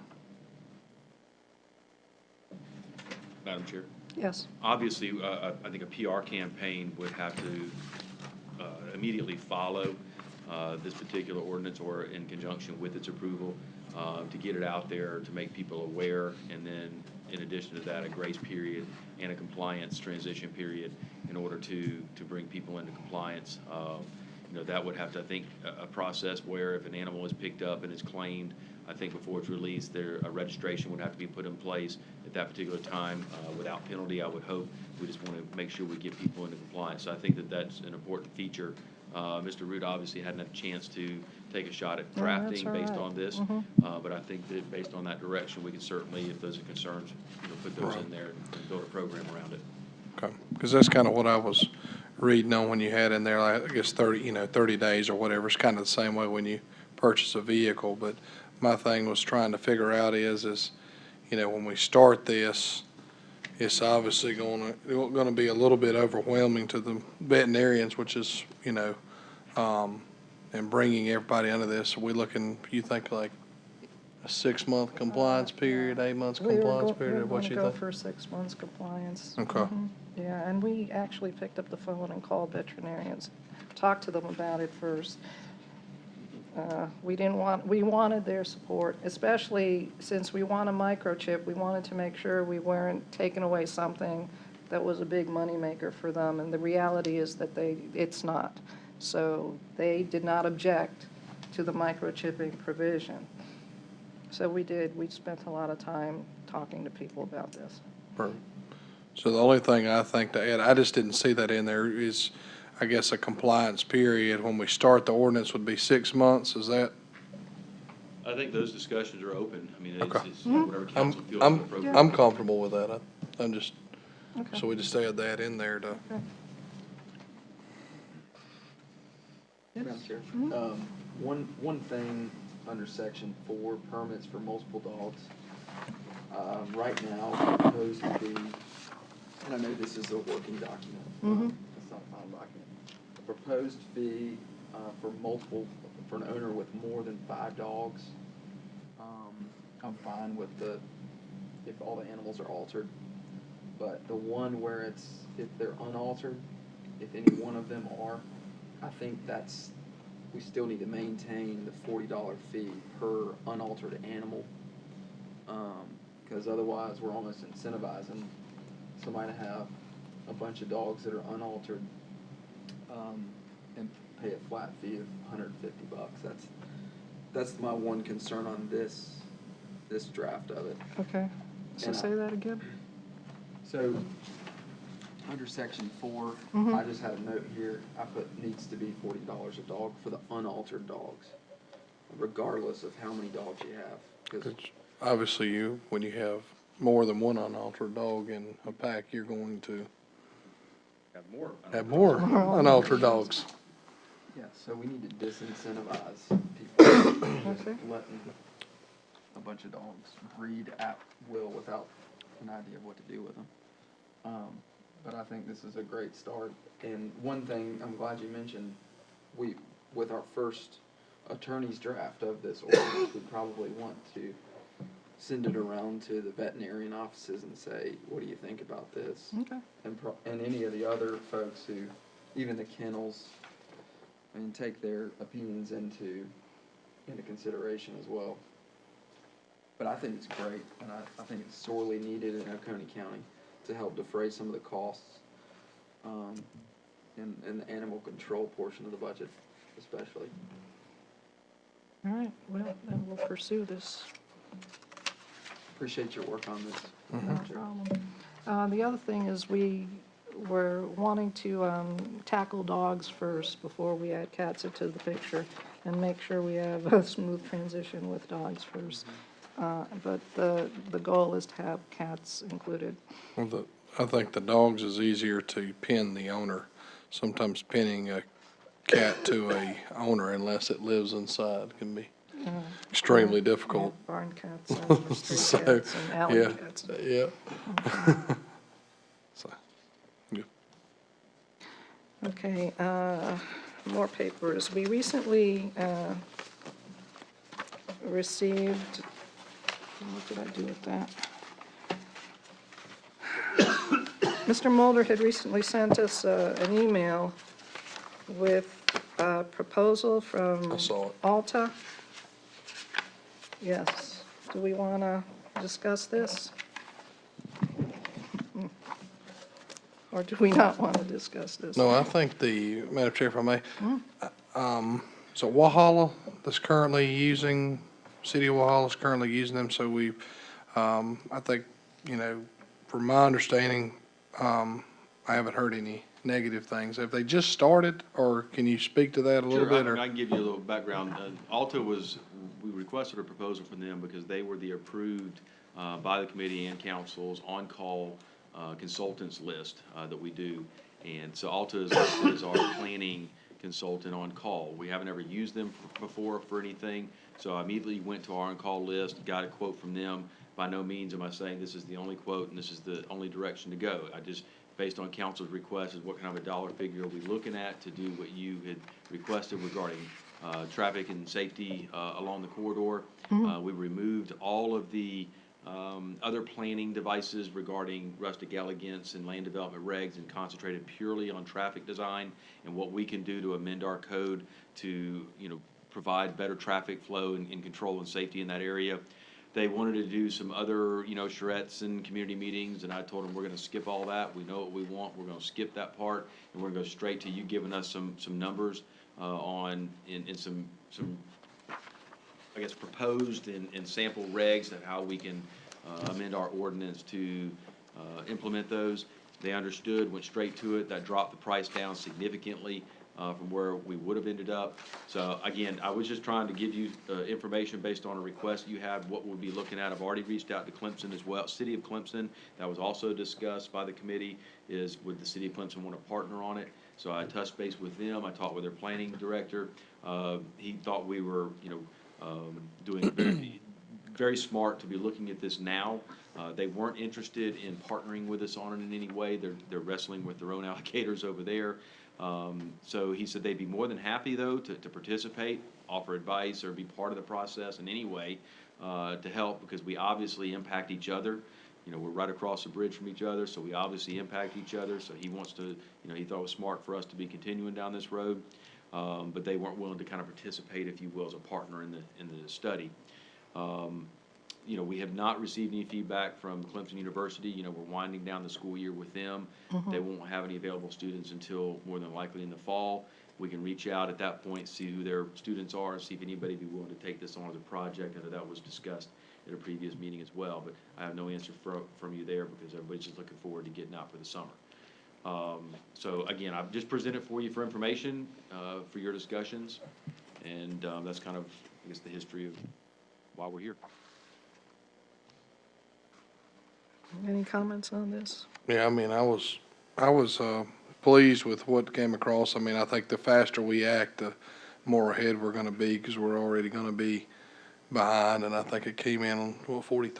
Chair? yes, Obviously, I think a PR campaign would have to immediately follow this particular ordinance or in conjunction with its approval to get it out there, to make people aware, and then in addition to that, a grace period and a compliance transition period in order to bring people into compliance. That would have to, I think, a process where if an animal is picked up and is claimed, I think before it's released, a registration would have to be put in place at that particular time without penalty, I would hope. We just want to make sure we get people into compliance. So I think that that's an important feature. Mr. Root obviously hadn't had a chance to take a shot at No, that's crafting all based right. on this. But I think that based on that direction, we can certainly, if those are concerns, put those in there and build a program around it. Okay, because that's kind of what I was reading on when you had in there, like, I guess 30 days or whatever. It's kind of the same way when you purchase a vehicle, but my thing was trying to figure out is, when we start this, it's obviously going to be a little bit overwhelming to the veterinarians, which is, and bringing everybody under this. Are we looking, you think like a 6-month compliance period, 8 months compliance period, what you we were going think? to go for 6 months compliance. Okay. Yeah, and we actually picked up the phone and called veterinarians, talked to them about it first. We wanted their support, especially since we want a microchip. We wanted to make sure we weren't taking away something that was a big moneymaker for them, and the reality is that it's not. So they did not object to the microchipping provision. So we spent a lot of time talking to people about this. Perfect. So the only thing I think to add, I just didn't see that in there, is, I guess, a compliance period. When we start the ordinance would be 6 months, is that? I think those discussions are open. I mean, Okay. it's whatever council feels is I'm appropriate. I'm comfortable with that. I'm just, Okay. so we just add that in there to, Madam Chair, one thing under section 4, permits for multiple dogs. Right now, proposed to be and I know this is a working document. It's not a final document. A proposed fee for an owner with more than 5 dogs. I'm fine with if all the animals are altered. But the one where if they're unaltered, if any one of them are, I think we still need to maintain the $40 fee per unaltered animal. Because otherwise, we're almost incentivizing somebody to have a bunch of dogs that are unaltered, and pay a flat fee of $150. That's my one concern on this draft of it. Okay, so And say that again? So, under section 4, I just had a note here, I put needs to be $40 a dog for the unaltered dogs, regardless of how many dogs you have. 'Cause It's obviously when you have more than one unaltered dog in a pack, you're going to have more unaltered dogs. yeah, so we need to disincentivize people Okay. letting a bunch of dogs breed at will without an idea of what to do with them. But I think this is a great start. And one thing I'm glad you mentioned, with our first attorney's draft of this ordinance, we probably want to send it around to the veterinarian offices and say, what do you think about this? Okay. And any of the other folks who, even the kennels, and take their opinions into consideration as well. But I think it's great, and I think it's sorely needed in Oconee County to help defray some of the costs, in the animal control portion of the budget, especially. All right, well, then we'll pursue this. Appreciate your work on this. No Madam Chair. problem. The other thing is we were wanting to tackle dogs first before we add cats into the picture and make sure we have a smooth transition with dogs first. But the goal is to have cats included. Well, I think the dogs is easier to pin the owner. Sometimes pinning a cat to a owner unless it lives inside can be extremely difficult. Yeah, barn cats and stray So, cats and alley yeah, cats. yeah. So, good. Okay, more papers. We recently received, what did I do with that? Mr. Mulder had recently sent us an email with a proposal from I saw it. Alta. Yes. Do we want to discuss this? Or do we not want to discuss this? No, I think Madam Chair, if I may, so Walhalla that's currently using, City of Walhalla is currently using them, so I think, from my understanding, I haven't heard any negative things. Have they just started, or can you speak to that a little bit? Sure, or- I can give you a little background. Alta we requested a proposal from them because they were the approved by the committee and councils on-call consultants list that we do. And so Alta is our planning consultant on call. We haven't ever used them before for anything, so I immediately went to our on-call list, got a quote from them. By no means am I saying this is the only quote and this is the only direction to go. I just, based on council's request, is what kind of a dollar figure are we looking at to do what you had requested regarding traffic and safety along the corridor. We removed all of the other planning devices regarding rustic elegance and land development regs and concentrated purely on traffic design and what we can do to amend our code to, provide better traffic flow and control and safety in that area. They wanted to do some other, charrettes and community meetings, and I told them we're gonna skip all that. We know what we want. We're gonna skip that part, and we're gonna go straight to you giving us some numbers in some I guess, proposed and sample regs of how we can amend our ordinance to implement those. They understood, went straight to it. That dropped the price down significantly from where we would have ended up. So again, I was just trying to give you information based on a request you had, what we'll be looking at. I've already reached out to Clemson as well. City of Clemson, that was also discussed by the committee, would the City of Clemson want to partner on it? So I touched base with them. I talked with their planning director. He thought we were, doing very smart to be looking at this now. They weren't interested in partnering with us on it in any way. They're wrestling with their own allocators over there. So he said they'd be more than happy, though, to participate, offer advice, or be part of the process in any way to help, because we obviously impact each other. You know, we're right across the bridge from each other, so we obviously impact each other. So he wants to, you know, he thought it was smart for us to be continuing down this road. But they weren't willing to kind of participate, if you will, as a partner in the study. You know, we have not received any feedback from Clemson University. You know, we're winding down the school year with them. They won't have any available students until more than likely in the fall. We can reach out at that point, see who their students are, see if anybody would be willing to take this on as a project. I know that was discussed at a previous meeting as well, but I have no answer from you there, because everybody's just looking forward to getting out for the summer. So again, I've just presented for you for information, for your discussions, and that's kind of, I guess, the history of why we're here. Any comments on this? Yeah, I mean, I was pleased with what came across. I mean, I think the faster we act, the more ahead we're gonna be, because we're already gonna be behind, and I think it came in on, what, 40,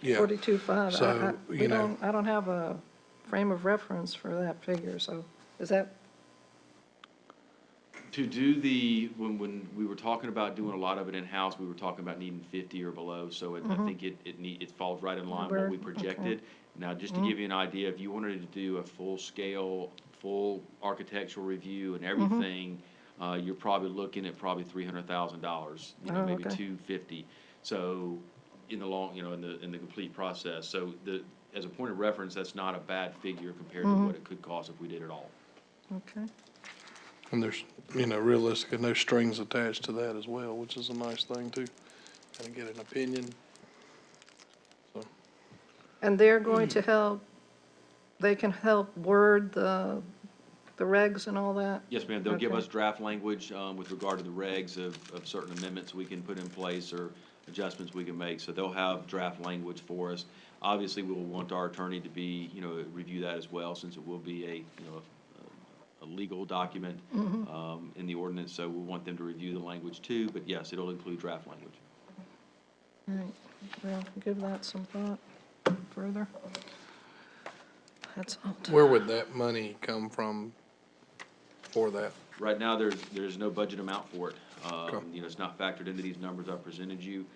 yeah. 42.5. So, you know. I don't have a frame of reference for that figure, so is that, To do when we were talking about doing a lot of it in-house, we were talking about needing 50 or below, so I think it falls right in line with what we projected. Now, just to give you an idea, if you wanted to do a full-scale, full architectural review and everything, you're probably looking at probably $300,000, maybe okay. $250. So in the long, in the complete process. So as a point of reference, that's not a bad figure compared to what it could cost if we did it all. okay. And there's, realistically, no strings attached to that as well, which is a nice thing too. Kind of get an opinion. So, And they're going to help, they can help word the regs and all that? Yes, ma'am. They'll give Okay. us draft language with regard to the regs of certain amendments we can put in place or adjustments we can make. So they'll have draft language for us. Obviously, we will want our attorney to be, review that as well, since it will be a legal document in the ordinance. So we'll want them to review the language too. But yes, it'll include draft language. All right, well, give that some thought further. That's all. where would that money come from for that? Right now, there's no budget amount for it. Okay. It's not factored into these numbers I presented you.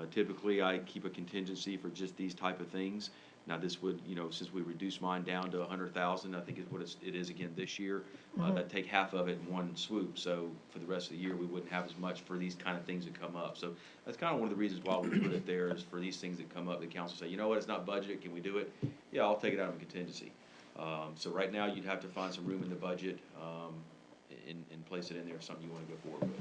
Typically, I keep a contingency for just these type of things. Now, this would, since we reduced mine down to 100,000, I think is what it is again this year, that'd take half of it in one swoop. So for the rest of the year, we wouldn't have as much for these kind of things that come up. So that's kind of one of the reasons why we put it there, is for these things that come up, the council say, you know what, it's not budgeted, can we do it? Yeah, I'll take it out of contingency. So right now, you'd have to find some room in the budget, and place it in there if something you want to go forward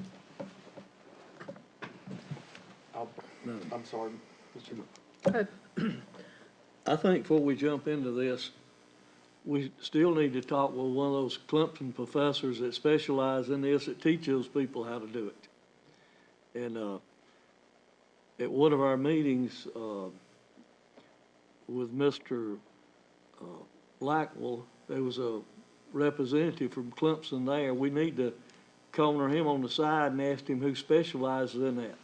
with. I'm sorry, Mr. Good. I think before we jump into this, we still need to talk with one of those Clemson professors that specialize in this, that teach those people how to do it. And, at one of our meetings, with Mr. Blackwell, there was a representative from Clemson there. We need to corner him on the side and ask him who specializes in that,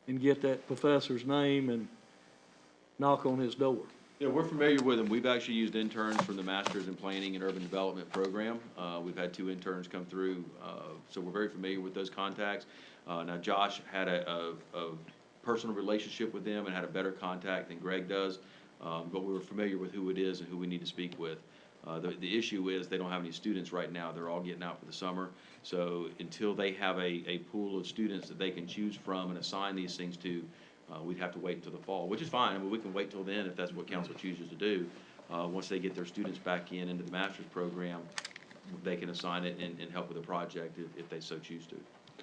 and get that professor's name and knock on his door. Yeah, we're familiar with them. We've actually used interns from the Masters in Planning and Urban Development program. We've had 2 interns come through, so we're very familiar with those contacts. Now, Josh had a personal relationship with them and had a better contact than Greg does, but we were familiar with who it is and who we need to speak with. The issue is they don't have any students right now. They're all getting out for the summer. So until they have a pool of students that they can choose from and assign these things to, we'd have to wait until the fall, which is fine. I mean, we can wait till then if that's what council chooses to do. Once they get their students back into the master's program, they can assign it and help with the project if they so choose to.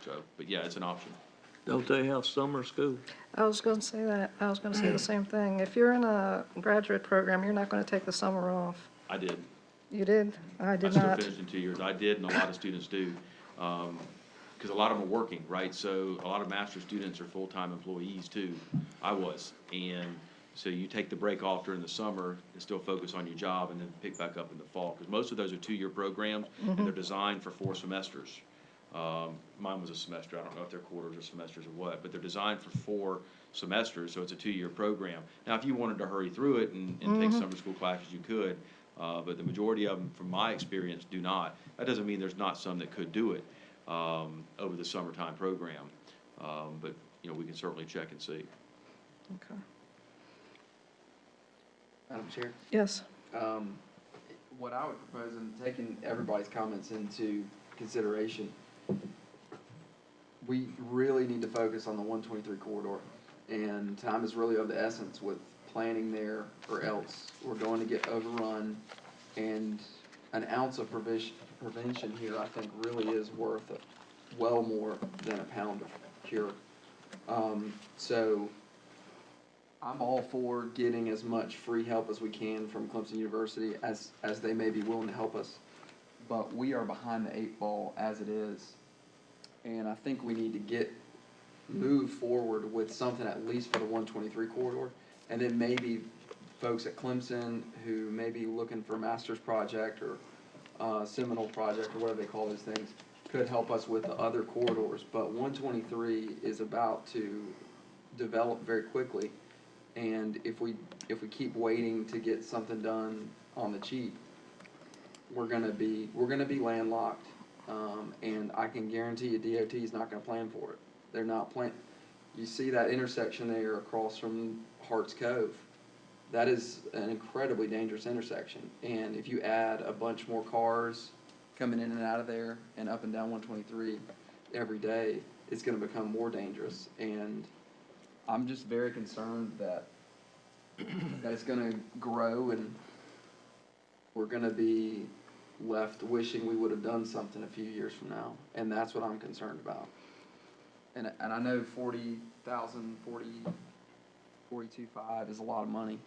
So, but yeah, it's an option. Don't they have summer school? I was going to say that. I was going to say the same thing. If you're in a graduate program, you're not going to take the summer off. I did. You did? I I did still not. finished in 2 years. I did, and a lot of students do. Because a lot of them are working, right? So a lot of master's students are full-time employees too. I was. And so you take the break off during the summer and still focus on your job and then pick back up in the fall. Because most of those are 2-year programs, and they're designed for 4 semesters. Mine was a semester. I don't know if they're quarters or semesters or what, but they're designed for 4 semesters, so it's a 2-year program. Now, if you wanted to hurry through it and take summer school classes, you could, but the majority of them, from my experience, do not. That doesn't mean there's not some that could do it over the summertime program, but, you know, we can certainly check and see. Okay. Madam Chair? Yes. What I would propose, in taking everybody's comments into consideration, we really need to focus on the 123 corridor. And time is really of the essence with planning there, or else we're going to get overrun. And an ounce of prevention here, I think, really is worth well more than a pound of cure. So I'm all for getting as much free help as we can from Clemson University as they may be willing to help us. But we are behind the 8 ball as it is. And I think we need to move forward with something at least for the 123 corridor. And then maybe folks at Clemson who may be looking for a master's project or Seminole project or whatever they call those things could help us with the other corridors. But 123 is about to develop very quickly. And if we keep waiting to get something done on the cheap, we're gonna be landlocked. And I can guarantee you DOT is not gonna plan for it. They're not you see that intersection there across from Harts Cove. That is an incredibly dangerous intersection. And if you add a bunch more cars coming in and out of there and up and down 123 every day, it's gonna become more dangerous. And I'm just very concerned that it's gonna grow and we're gonna be left wishing we would have done something a few years from now. And that's what I'm concerned about. And I know 40,000, 42.5 is a lot of money.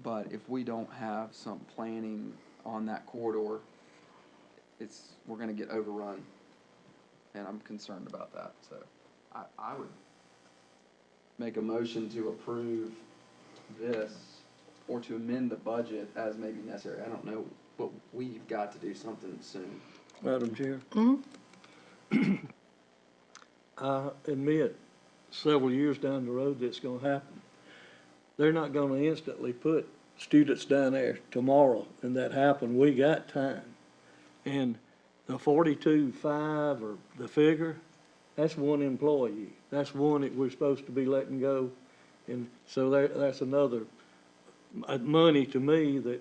But if we don't have some planning on that corridor, we're gonna get overrun. And I'm concerned about that. So I would make a motion to approve this or to amend the budget as may be necessary. I don't know, but we've got to do something soon. Madam Chair? I admit, several years down the road, that's gonna happen. They're not gonna instantly put students down there tomorrow, and that happened. We got time. And the 42.5 or the figure, that's one employee. That's one that we're supposed to be letting go. And so that's another money to me that,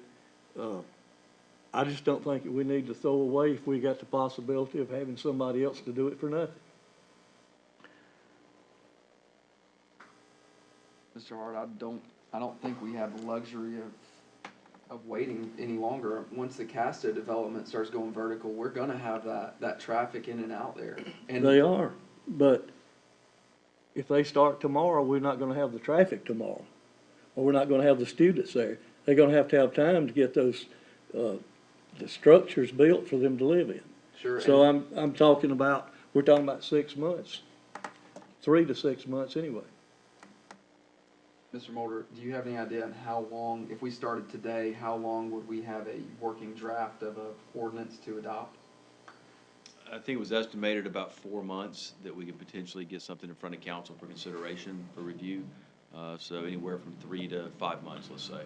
I just don't think that we need to throw away if we got the possibility of having somebody else to do it for nothing. Mr. Hart, I don't think we have the luxury of waiting any longer. Once the Casta development starts going vertical, we're gonna have that traffic in and out there. And They are, but if they start tomorrow, we're not gonna have the traffic tomorrow, or we're not gonna have the students there. They're gonna have time to get those, the structures built for them to live in. Sure. So I'm talking about, we're talking about 6 months, 3 to 6 months anyway. Mr. Mulder, do you have any idea on how long, if we started today, how long would we have a working draft of a ordinance to adopt? I think it was estimated about 4 months that we could potentially get something in front of council for consideration, for review. So anywhere from 3 to 5 months, let's say.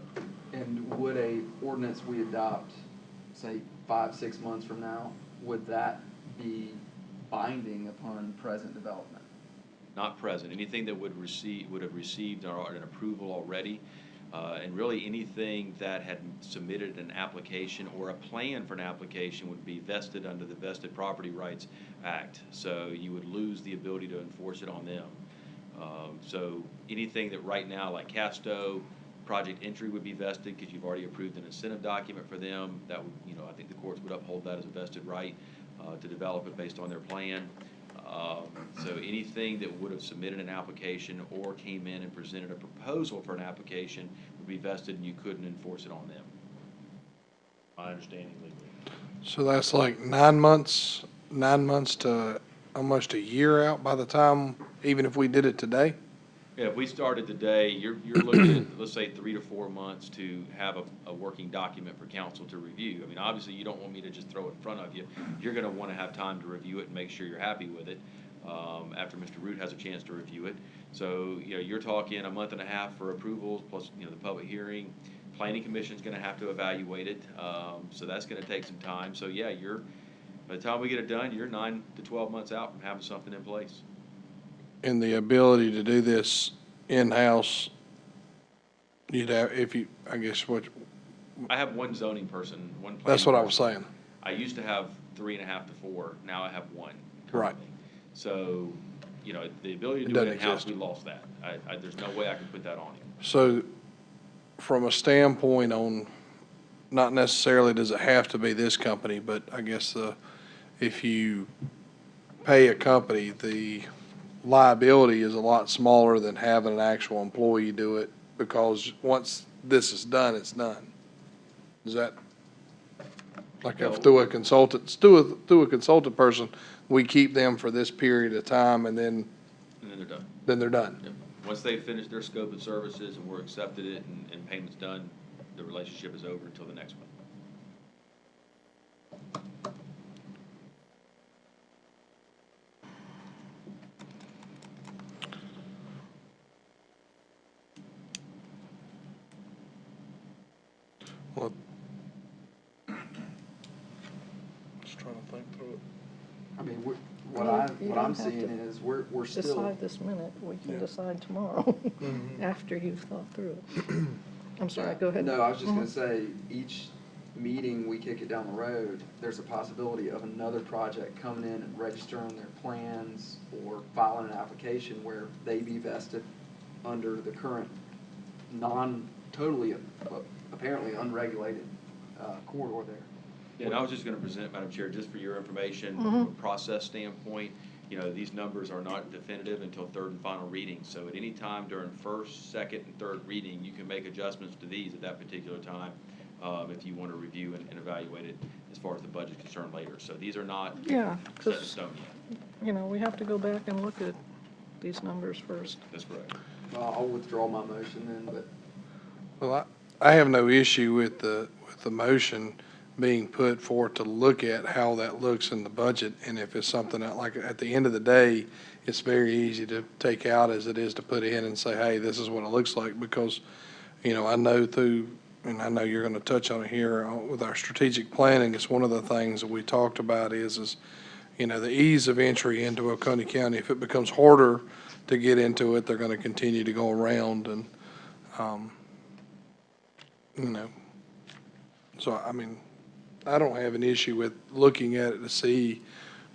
And would a ordinance we adopt, say, 5-6 months from now, would that be binding upon present development? Not present. Anything that would have received an approval already, and really anything that had submitted an application or a plan for an application would be vested under the Vested Property Rights Act. So you would lose the ability to enforce it on them. So anything that right now, like Casto, project entry would be vested because you've already approved an incentive document for them. That would, I think the courts would uphold that as a vested right to develop it based on their plan. So anything that would have submitted an application or came in and presented a proposal for an application would be vested and you couldn't enforce it on them. My understanding legally. So that's like 9 months to almost a year out by the time, even if we did it today? Yeah, if we started today, you're looking at, let's say, 3 to 4 months to have a working document for council to review. I mean, obviously, you don't want me to just throw it in front of you. You're gonna wanna have time to review it and make sure you're happy with it, after Mr. Root has a chance to review it. So, you know, you're talking a month and a half for approvals, plus, you know, the public hearing. Planning Commission's gonna have to evaluate it, so that's gonna take some time. So, yeah, by the time we get it done, you're 9 to 12 months out from having something in place. And the ability to do this in-house, you'd have, I guess I have one zoning person, one planning. that's what I was person. saying. I used to have 3.5 to 4, now I have one. Right. currently. So, you know, the ability to It do it doesn't in-house, exist. we lost that. There's no way I can put that on you. So from a standpoint on, not necessarily does it have to be this company, but I guess if you pay a company, the liability is a lot smaller than having an actual employee do it, because once this is done, it's done. Is that, like if through a consultant, through a consultant person, we keep them for this period of time and then And then they're done. they're done? Yep. Once they finish their scope of services and we're accepted it and payment's done, the relationship is over until the next one. Well, just trying to think through it. I mean, what You I'm don't have seeing to is we're still, Decide this minute, we can Yeah. decide tomorrow, after you've thought through it. I'm sorry, go ahead. No, I was just gonna Mhm. say, each meeting we kick it down the road, there's a possibility of another project coming in and registering their plans or filing an application where they be vested under the current totally, apparently unregulated, corridor there. Yeah, and I was just gonna present, Madam Chair, just for your information, Mm-hmm. from a process standpoint, you know, these numbers are not definitive until third and final reading. So at any time during first, second, and third reading, you can make adjustments to these at that particular time, if you want to review and evaluate it as far as the budget's concerned later. So these are not Yeah, set in 'cause, stone yet. you know, we have to go back and look at these numbers first. That's correct. I'll withdraw my motion then, but Well, I have no issue with the motion being put forth to look at how that looks in the budget. And if it's something that, like, at the end of the day, it's very easy to take out as it is to put in and say, hey, this is what it looks like. Because, you know, I know and I know you're going to touch on it here with our strategic planning, it's one of the things that we talked about is, you know, the ease of entry into Oconee County. If it becomes harder to get into it, they're going to continue to go around and, you know, so, I mean, I don't have an issue with looking at it to see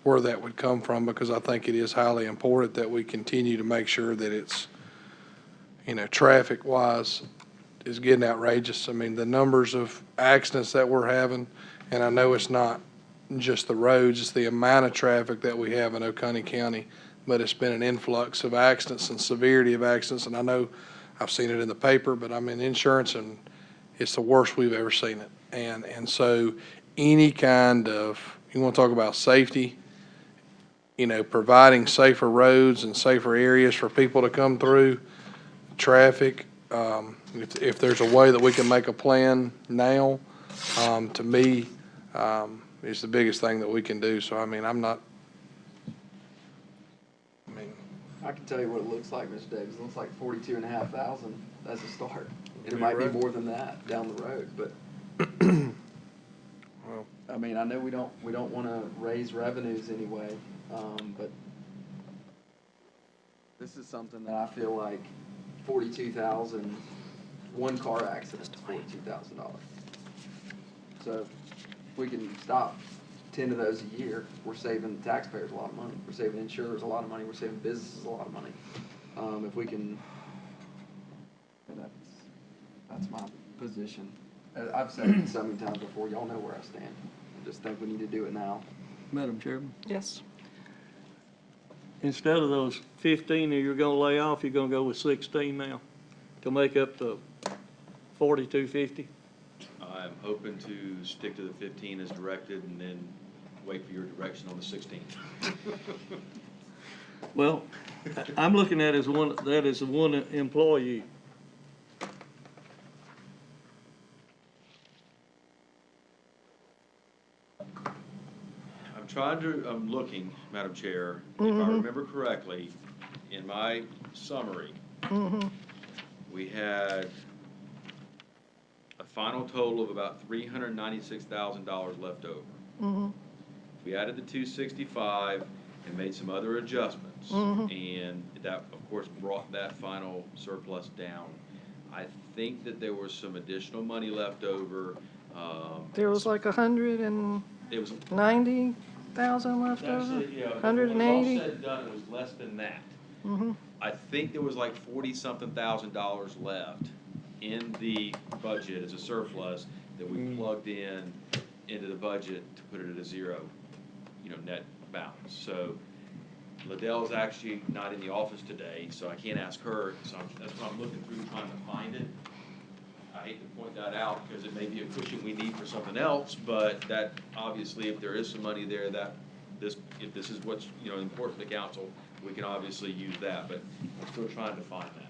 where that would come from, because I think it is highly important that we continue to make sure that it's, you know, traffic-wise is getting outrageous. I mean, the numbers of accidents that we're having, and I know it's not just the roads, it's the amount of traffic that we have in Oconee County, but it's been an influx of accidents and severity of accidents, and I know I've seen it in the paper, but I'm in insurance, and it's the worst we've ever seen it. And so any kind of, you want to talk about safety, you know, providing safer roads and safer areas for people to come through, traffic, if there's a way that we can make a plan now, to me, is the biggest thing that we can do. So, I mean, I mean, I can tell you what it looks like, Mr. Davis. It looks like 42,500 as a start. And Be it might be right. more than that down the road, but Well. I mean, I know we don't wanna raise revenues anyway, but this is something that I feel like 42,000, one car accident is $42,000. So if we can stop 10 of those a year, we're saving taxpayers a lot of money. We're saving insurers a lot of money. We're saving businesses a lot of money. If we can, that's my position. I've said it so many times before. Y'all know where I stand. I just think we need to do it now. Madam Chairman, Yes. instead of those 15 that you're gonna lay off, you're gonna go with 16 now to make up the 4250. I'm hoping to stick to the 15 as directed and then wait for your direction on the 16. Well, I'm looking at that as one employee. I'm looking, Madam Chair, if I remember correctly, in my summary, we had a final total of about $396,000 left over. We added the 265 and made some other adjustments. And that, of course, brought that final surplus down. I think that there was some additional money left over. There was like 190,000 It was, left over? actually, yeah, when it was 180? all said and done, it was less than that. I think there was like 40-something thousand dollars left in the budget as a surplus that we plugged into the budget to put it at a zero, net balance. So Liddell's actually not in the office today, so I can't ask her, so that's what I'm looking through, trying to find it. I hate to point that out because it may be a cushion we need for something else, but that, obviously, if there is some money there, if this is what's, important to council, we can obviously use that, but I'm still trying to find that.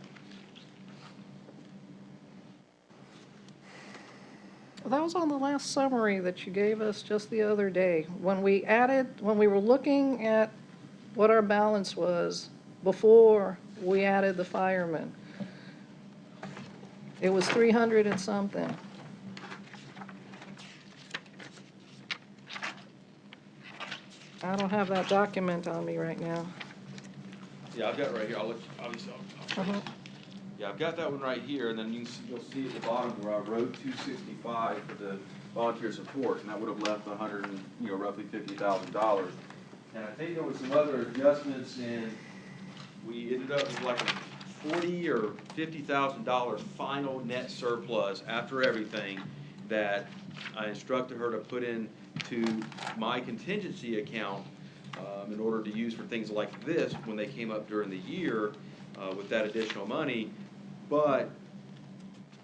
That was on the last summary that you gave us just the other day. When we were looking at what our balance was before we added the firemen, it was 300 and something. I don't have that document on me right now. Yeah, I've got it right here, I'll obviously, I'll show you. Yeah, I've got that one right here, and then you'll see at the bottom where I wrote 265 for the volunteer support, and that would have left roughly $50,000. And I think there was some other adjustments, and we ended up with like a $40,000 or $50,000 final net surplus after everything that I instructed her to put into my contingency account in order to use for things like this when they came up during the year with that additional money. But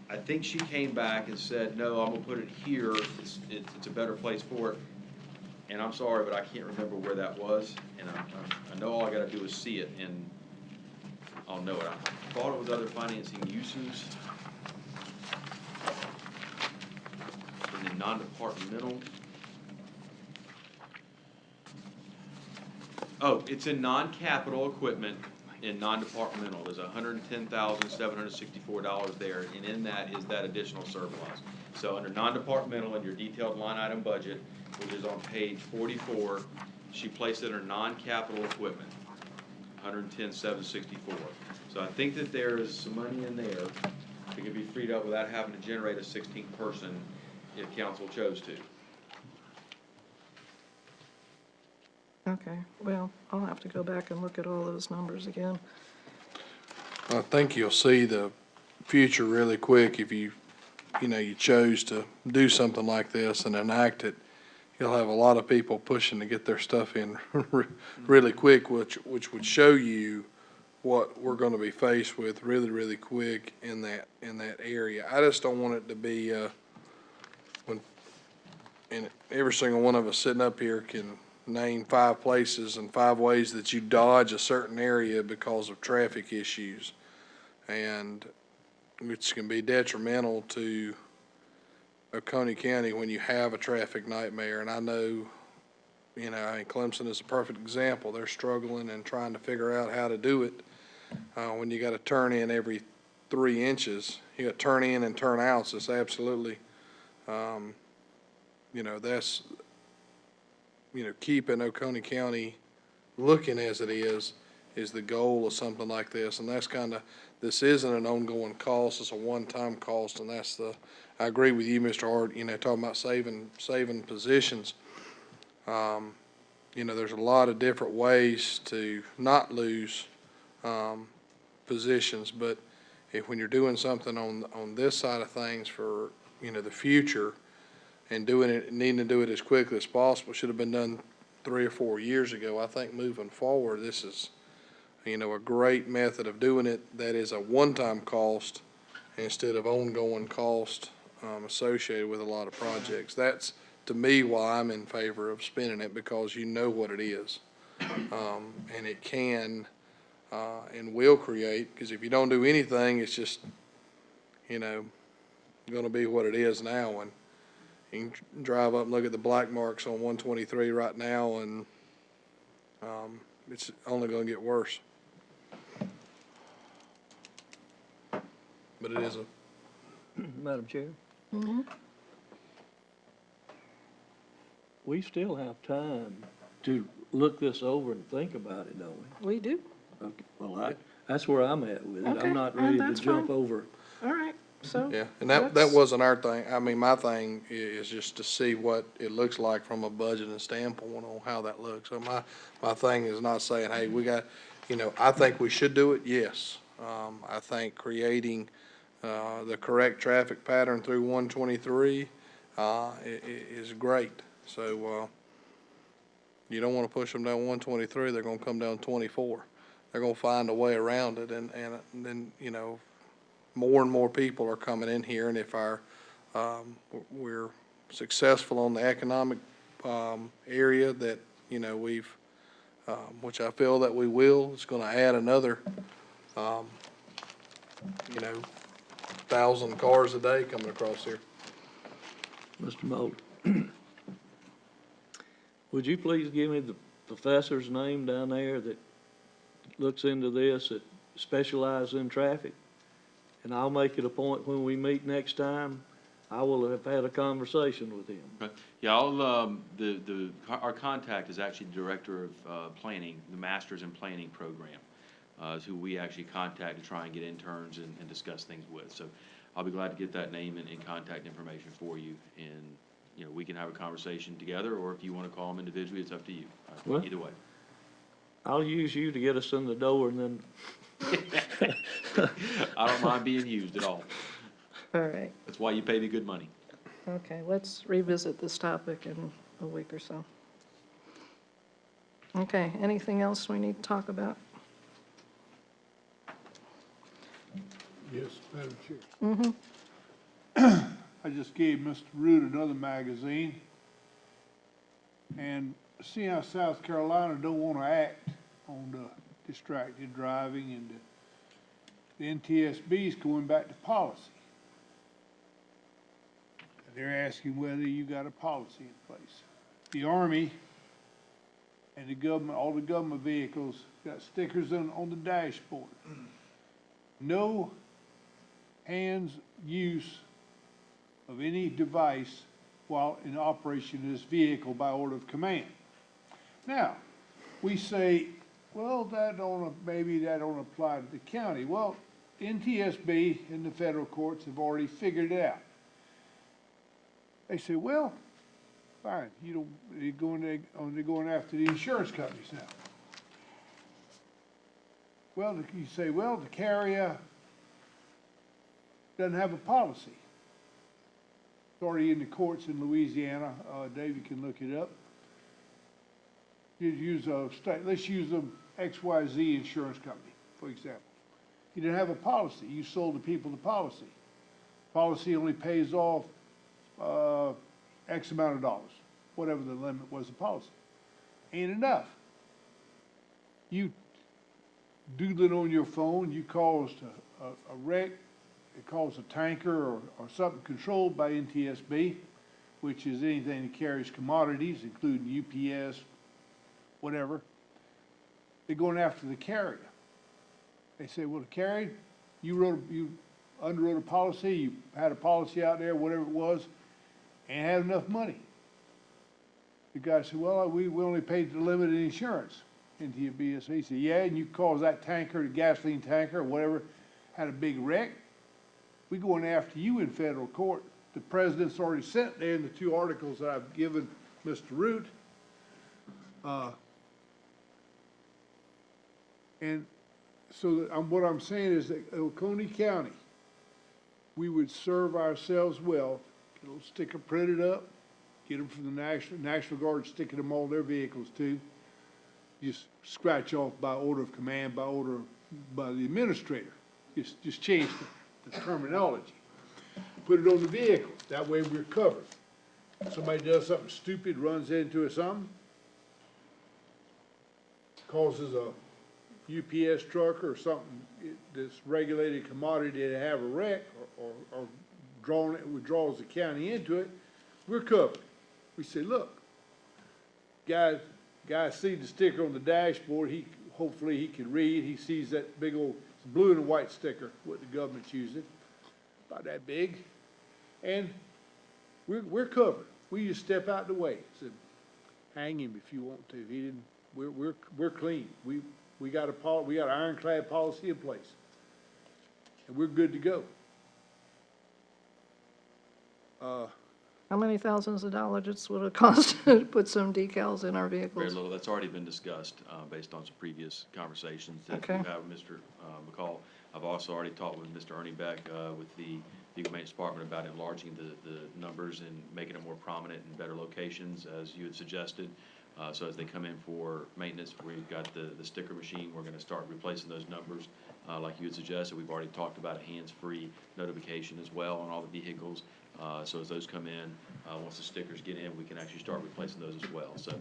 I think she came back and said, no, I'm gonna put it here, it's a better place for it. And I'm sorry, but I can't remember where that was, and I know all I gotta do is see it, and I'll know it. I thought it was other financing uses. And then non-departmental. Oh, it's in non-capital equipment in non-departmental. There's $110,764 there, and in that is that additional surplus. So under non-departmental in your detailed line item budget, which is on page 44, she placed it under non-capital equipment, $110,764. So I think that there is some money in there that can be freed up without having to generate a 16th person if council chose to. Okay, well, I'll have to go back and look at all those numbers again. I think you'll see the future really quick if you chose to do something like this and enact it. You'll have a lot of people pushing to get their stuff in really quick, which would show you what we're gonna be faced with really, really quick in that area. I just don't want it to be, and every single one of us sitting up here can name 5 places and 5 ways that you dodge a certain area because of traffic issues, and which can be detrimental to Oconee County when you have a traffic nightmare. And I know, Clemson is a perfect example. They're struggling and trying to figure out how to do it. When you got to turn in every 3 inches, you got to turn in and turn out. So it's absolutely, that's, keeping Oconee County looking as it is the goal of something like this. And that's this isn't an ongoing cost, it's a one-time cost, and I agree with you, Mr. Hart, talking about saving positions. There's a lot of different ways to not lose positions, but when you're doing something on this side of things for, the future, and needing to do it as quickly as possible, should have been done 3 or 4 years ago. I think moving forward, this is, a great method of doing it that is a one-time cost instead of ongoing cost associated with a lot of projects. That's, to me, why I'm in favor of spending it, because you know what it is. And it can and will create, because if you don't do anything, it's just, you know, gonna be what it is now, and you can drive up and look at the black marks on 123 right now, and, it's only gonna get worse. But it is a, Madam Chair? We still have time to look this over and think about it, don't we? We do. Okay, well, that's where I'm at with it. Okay, I'm not ready to that's jump fine. over. All right, so. yeah, and that let's- wasn't our thing. I mean, my thing is just to see what it looks like from a budgeting standpoint on how that looks. So my thing is not saying, hey, we got, you know, I think we should do it, yes. I think creating, the correct traffic pattern through 123, is great. So, you don't wanna push them down 123, they're gonna come down 24. They're gonna find a way around it, and then, you know, more and more people are coming in here, and if our, we're successful on the economic, area that, you know, we've, which I feel that we will, it's gonna add another, you know, 1,000 cars a day coming across here. Mr. Moulton, would you please give me the professor's name down there that looks into this, that specializes in traffic? And I'll make it a point when we meet next time, I will have had a conversation with him. Okay. Yeah, I'll, our contact is actually the Director of Planning, the Masters in Planning Program, is who we actually contact to try and get interns and discuss things with. So I'll be glad to get that name and contact information for you, and, you know, we can have a conversation together, or if you want to call them individually, it's up to you. Well- Either way. I'll use you to get us in the door and then, I don't mind being used at all. All right, That's why you pay me good money. okay, let's revisit this topic in a week or so. Okay, anything else we need to talk about? Yes, Madam Chair. I just gave Mr. Root another magazine, and seeing how South Carolina don't want to act on the distracted driving, and the NTSB is going back to policy. They're asking whether you got a policy in place. The Army and the government, all the government vehicles got stickers on the dashboard. No hands use of any device while in operation of this vehicle by order of command. Now, we say, well, maybe that don't apply to the county. Well, NTSB and the federal courts have already figured it out. They say, well, fine, they're going after the insurance companies now. Well, you say, well, the carrier doesn't have a policy. It's already in the courts in Louisiana. Dave, you can look it up. Let's use XYZ insurance company, for example. You didn't have a policy. You sold the people the policy. Policy only pays off X amount of dollars, whatever the limit was of policy. Ain't enough. You doodling on your phone, you caused a wreck, it caused a tanker or something controlled by NTSB, which is anything that carries commodities, including UPS, whatever. They're going after the carrier. They say, well, the carrier, you underwrote a policy, you had a policy out there, whatever it was, and had enough money. The guy said, well, we only paid the limit of insurance into your BSA. He said, yeah, and you caused that tanker, the gasoline tanker, or whatever, had a big wreck. We going after you in federal court. The president's already sent there in the 2 articles that I've given Mr. Root. And so what I'm saying is that Oconee County, we would serve ourselves well, get a little sticker printed up, get them from the National Guard, sticking them on their vehicles too. Just scratch off by order of command, by the administrator. Just change the terminology. Put it on the vehicle, that way we're covered. If somebody does something stupid, runs into something, causes a UPS truck or something that's regulated commodity to have a wreck or withdraws the county into it, we're covered. We say, look, guy see the sticker on the dashboard, hopefully he can read, he sees that big old, it's blue and white sticker, what the government's using, about that big, and we're covered. We just step out the way, said, hang him if you want to, he didn't, we're clean, we got an ironclad policy in place, and we're good to go. How many thousands of dollars would it cost to put some decals in our Very vehicles? little, that's already been discussed, based on some previous conversations that Okay. you have with Mr. McCall. I've also already talked with Mr. Ernie Beck, with the Vehicle Maintenance Department about enlarging the numbers and making them more prominent in better locations, as you had suggested. So as they come in for maintenance, we've got the sticker machine, we're gonna start replacing those numbers, like you had suggested. We've already talked about a hands-free notification as well on all the vehicles. So as those come in, once the stickers get in, we can actually start replacing those as well. So,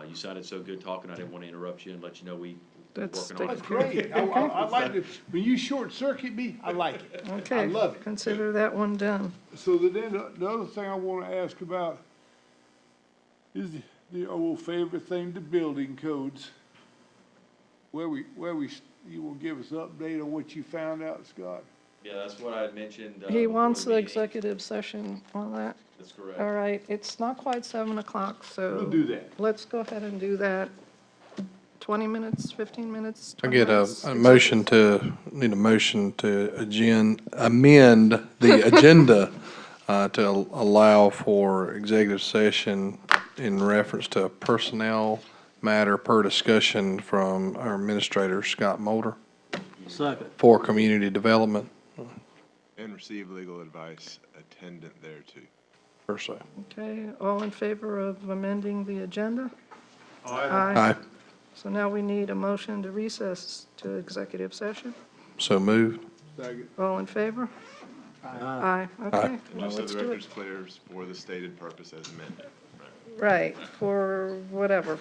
you sounded so good talking, I didn't want to interrupt you and let you know we're That's working on That's it. great, I like it, when you short circuit me, I like it. Okay, I love it. consider that one done. So then the other thing I wanna ask about is the old favorite thing, the building codes. You will give us an update on what you found out, Scott? Yeah, that's what I had mentioned. He before wants the meeting. executive session on that. That's correct. All right, it's not quite 7 o'clock, so. We'll do that. Let's go ahead and do that. 20 minutes, 15 minutes, I 20 get minutes? need a motion to amend the agenda to allow for executive session in reference to a personnel matter per discussion from our administrator, Scott Mulder, Second. for community development, And receive legal advice attendant thereto. per se. Okay, all in favor of amending the agenda? Aye. So now we need a motion to recess to executive session. So moved. Second. All in favor? Aye. Okay, well, Just so let's the do it. record's clear, for the stated purpose as amended. Right, for whatever.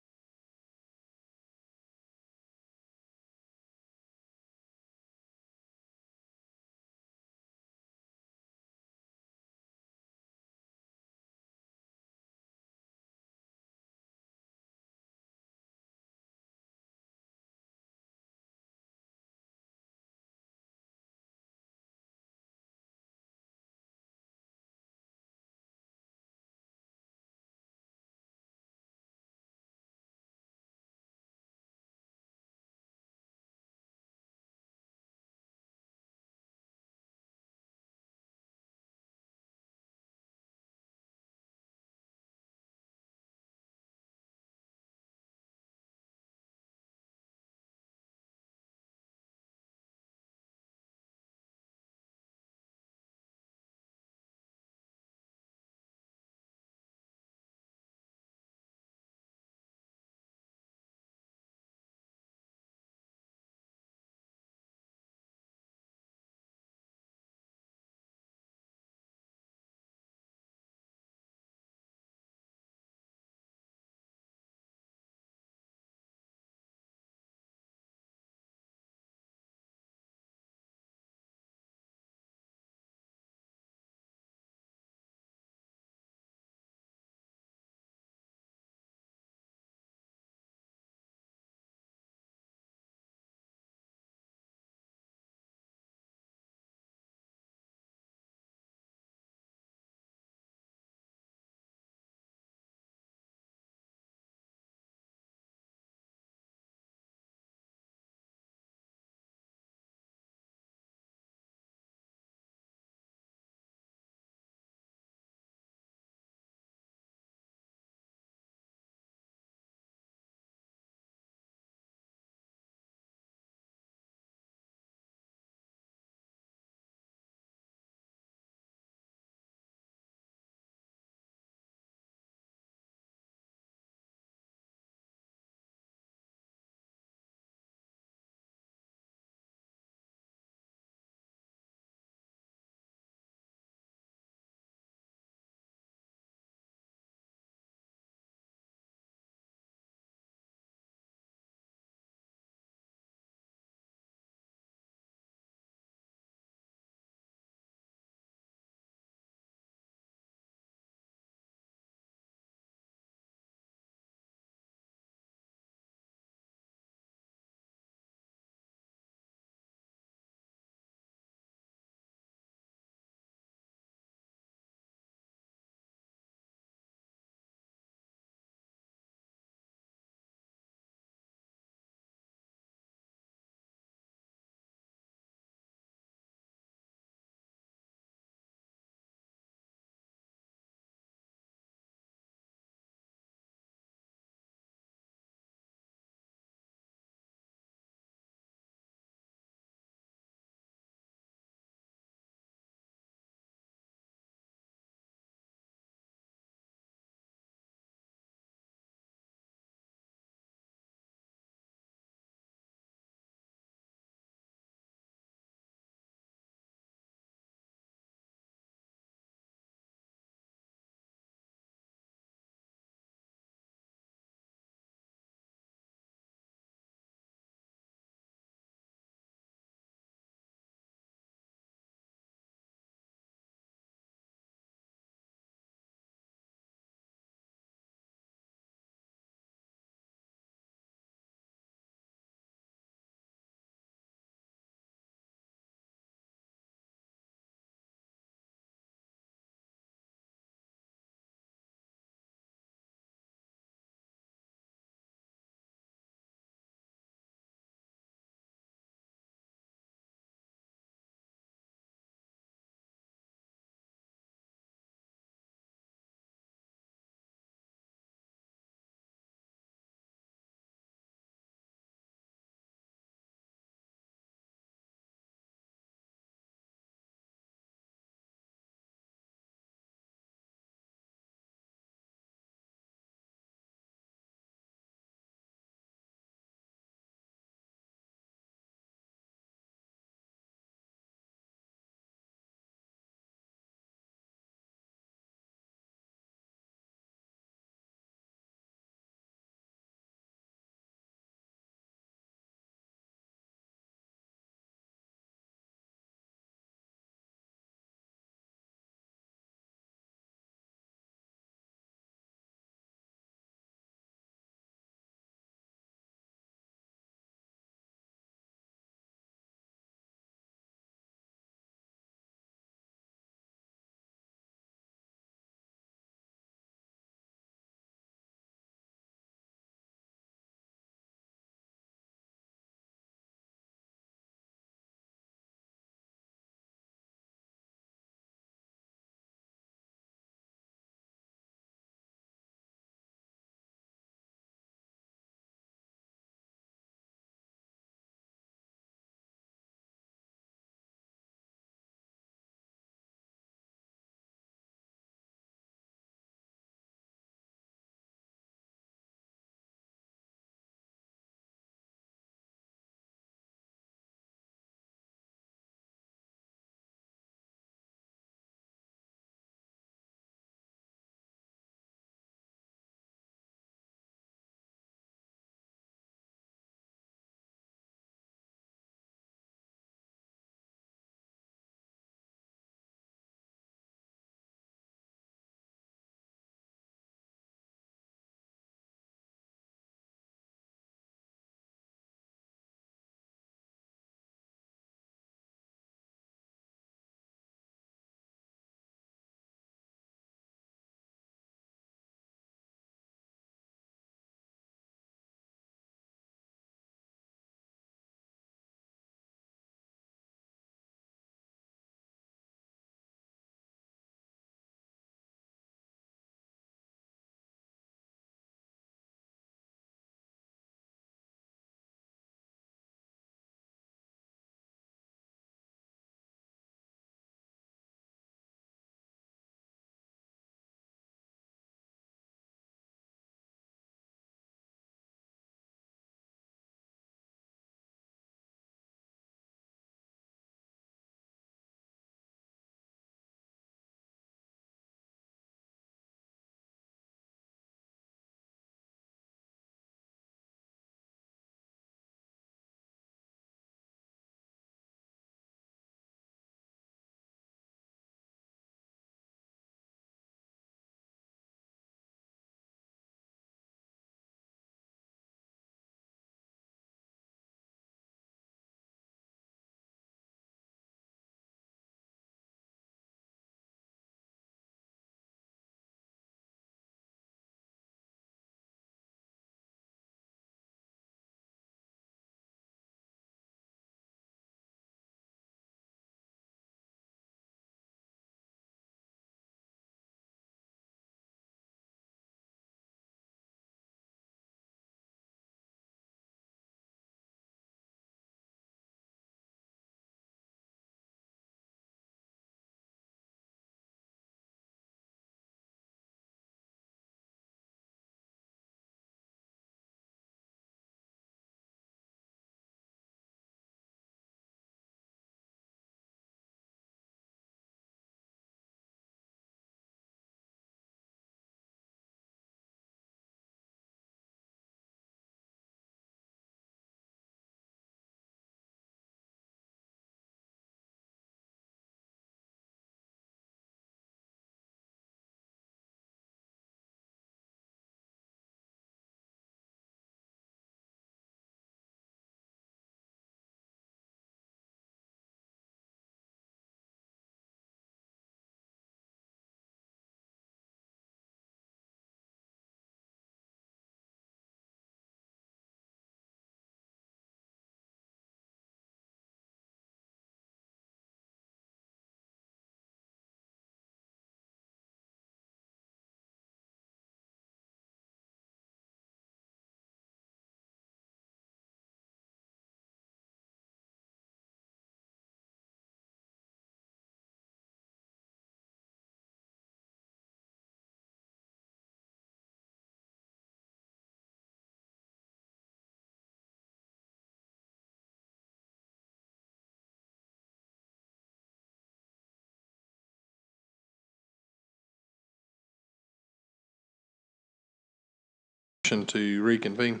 Motion to reconvene.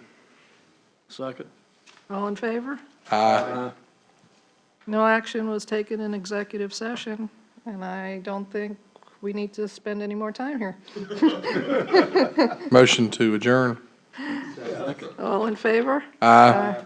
Second. All in favor? Aye. No action was taken in executive session, and I don't think we need to spend any more time here. Motion to adjourn. All in favor? Aye.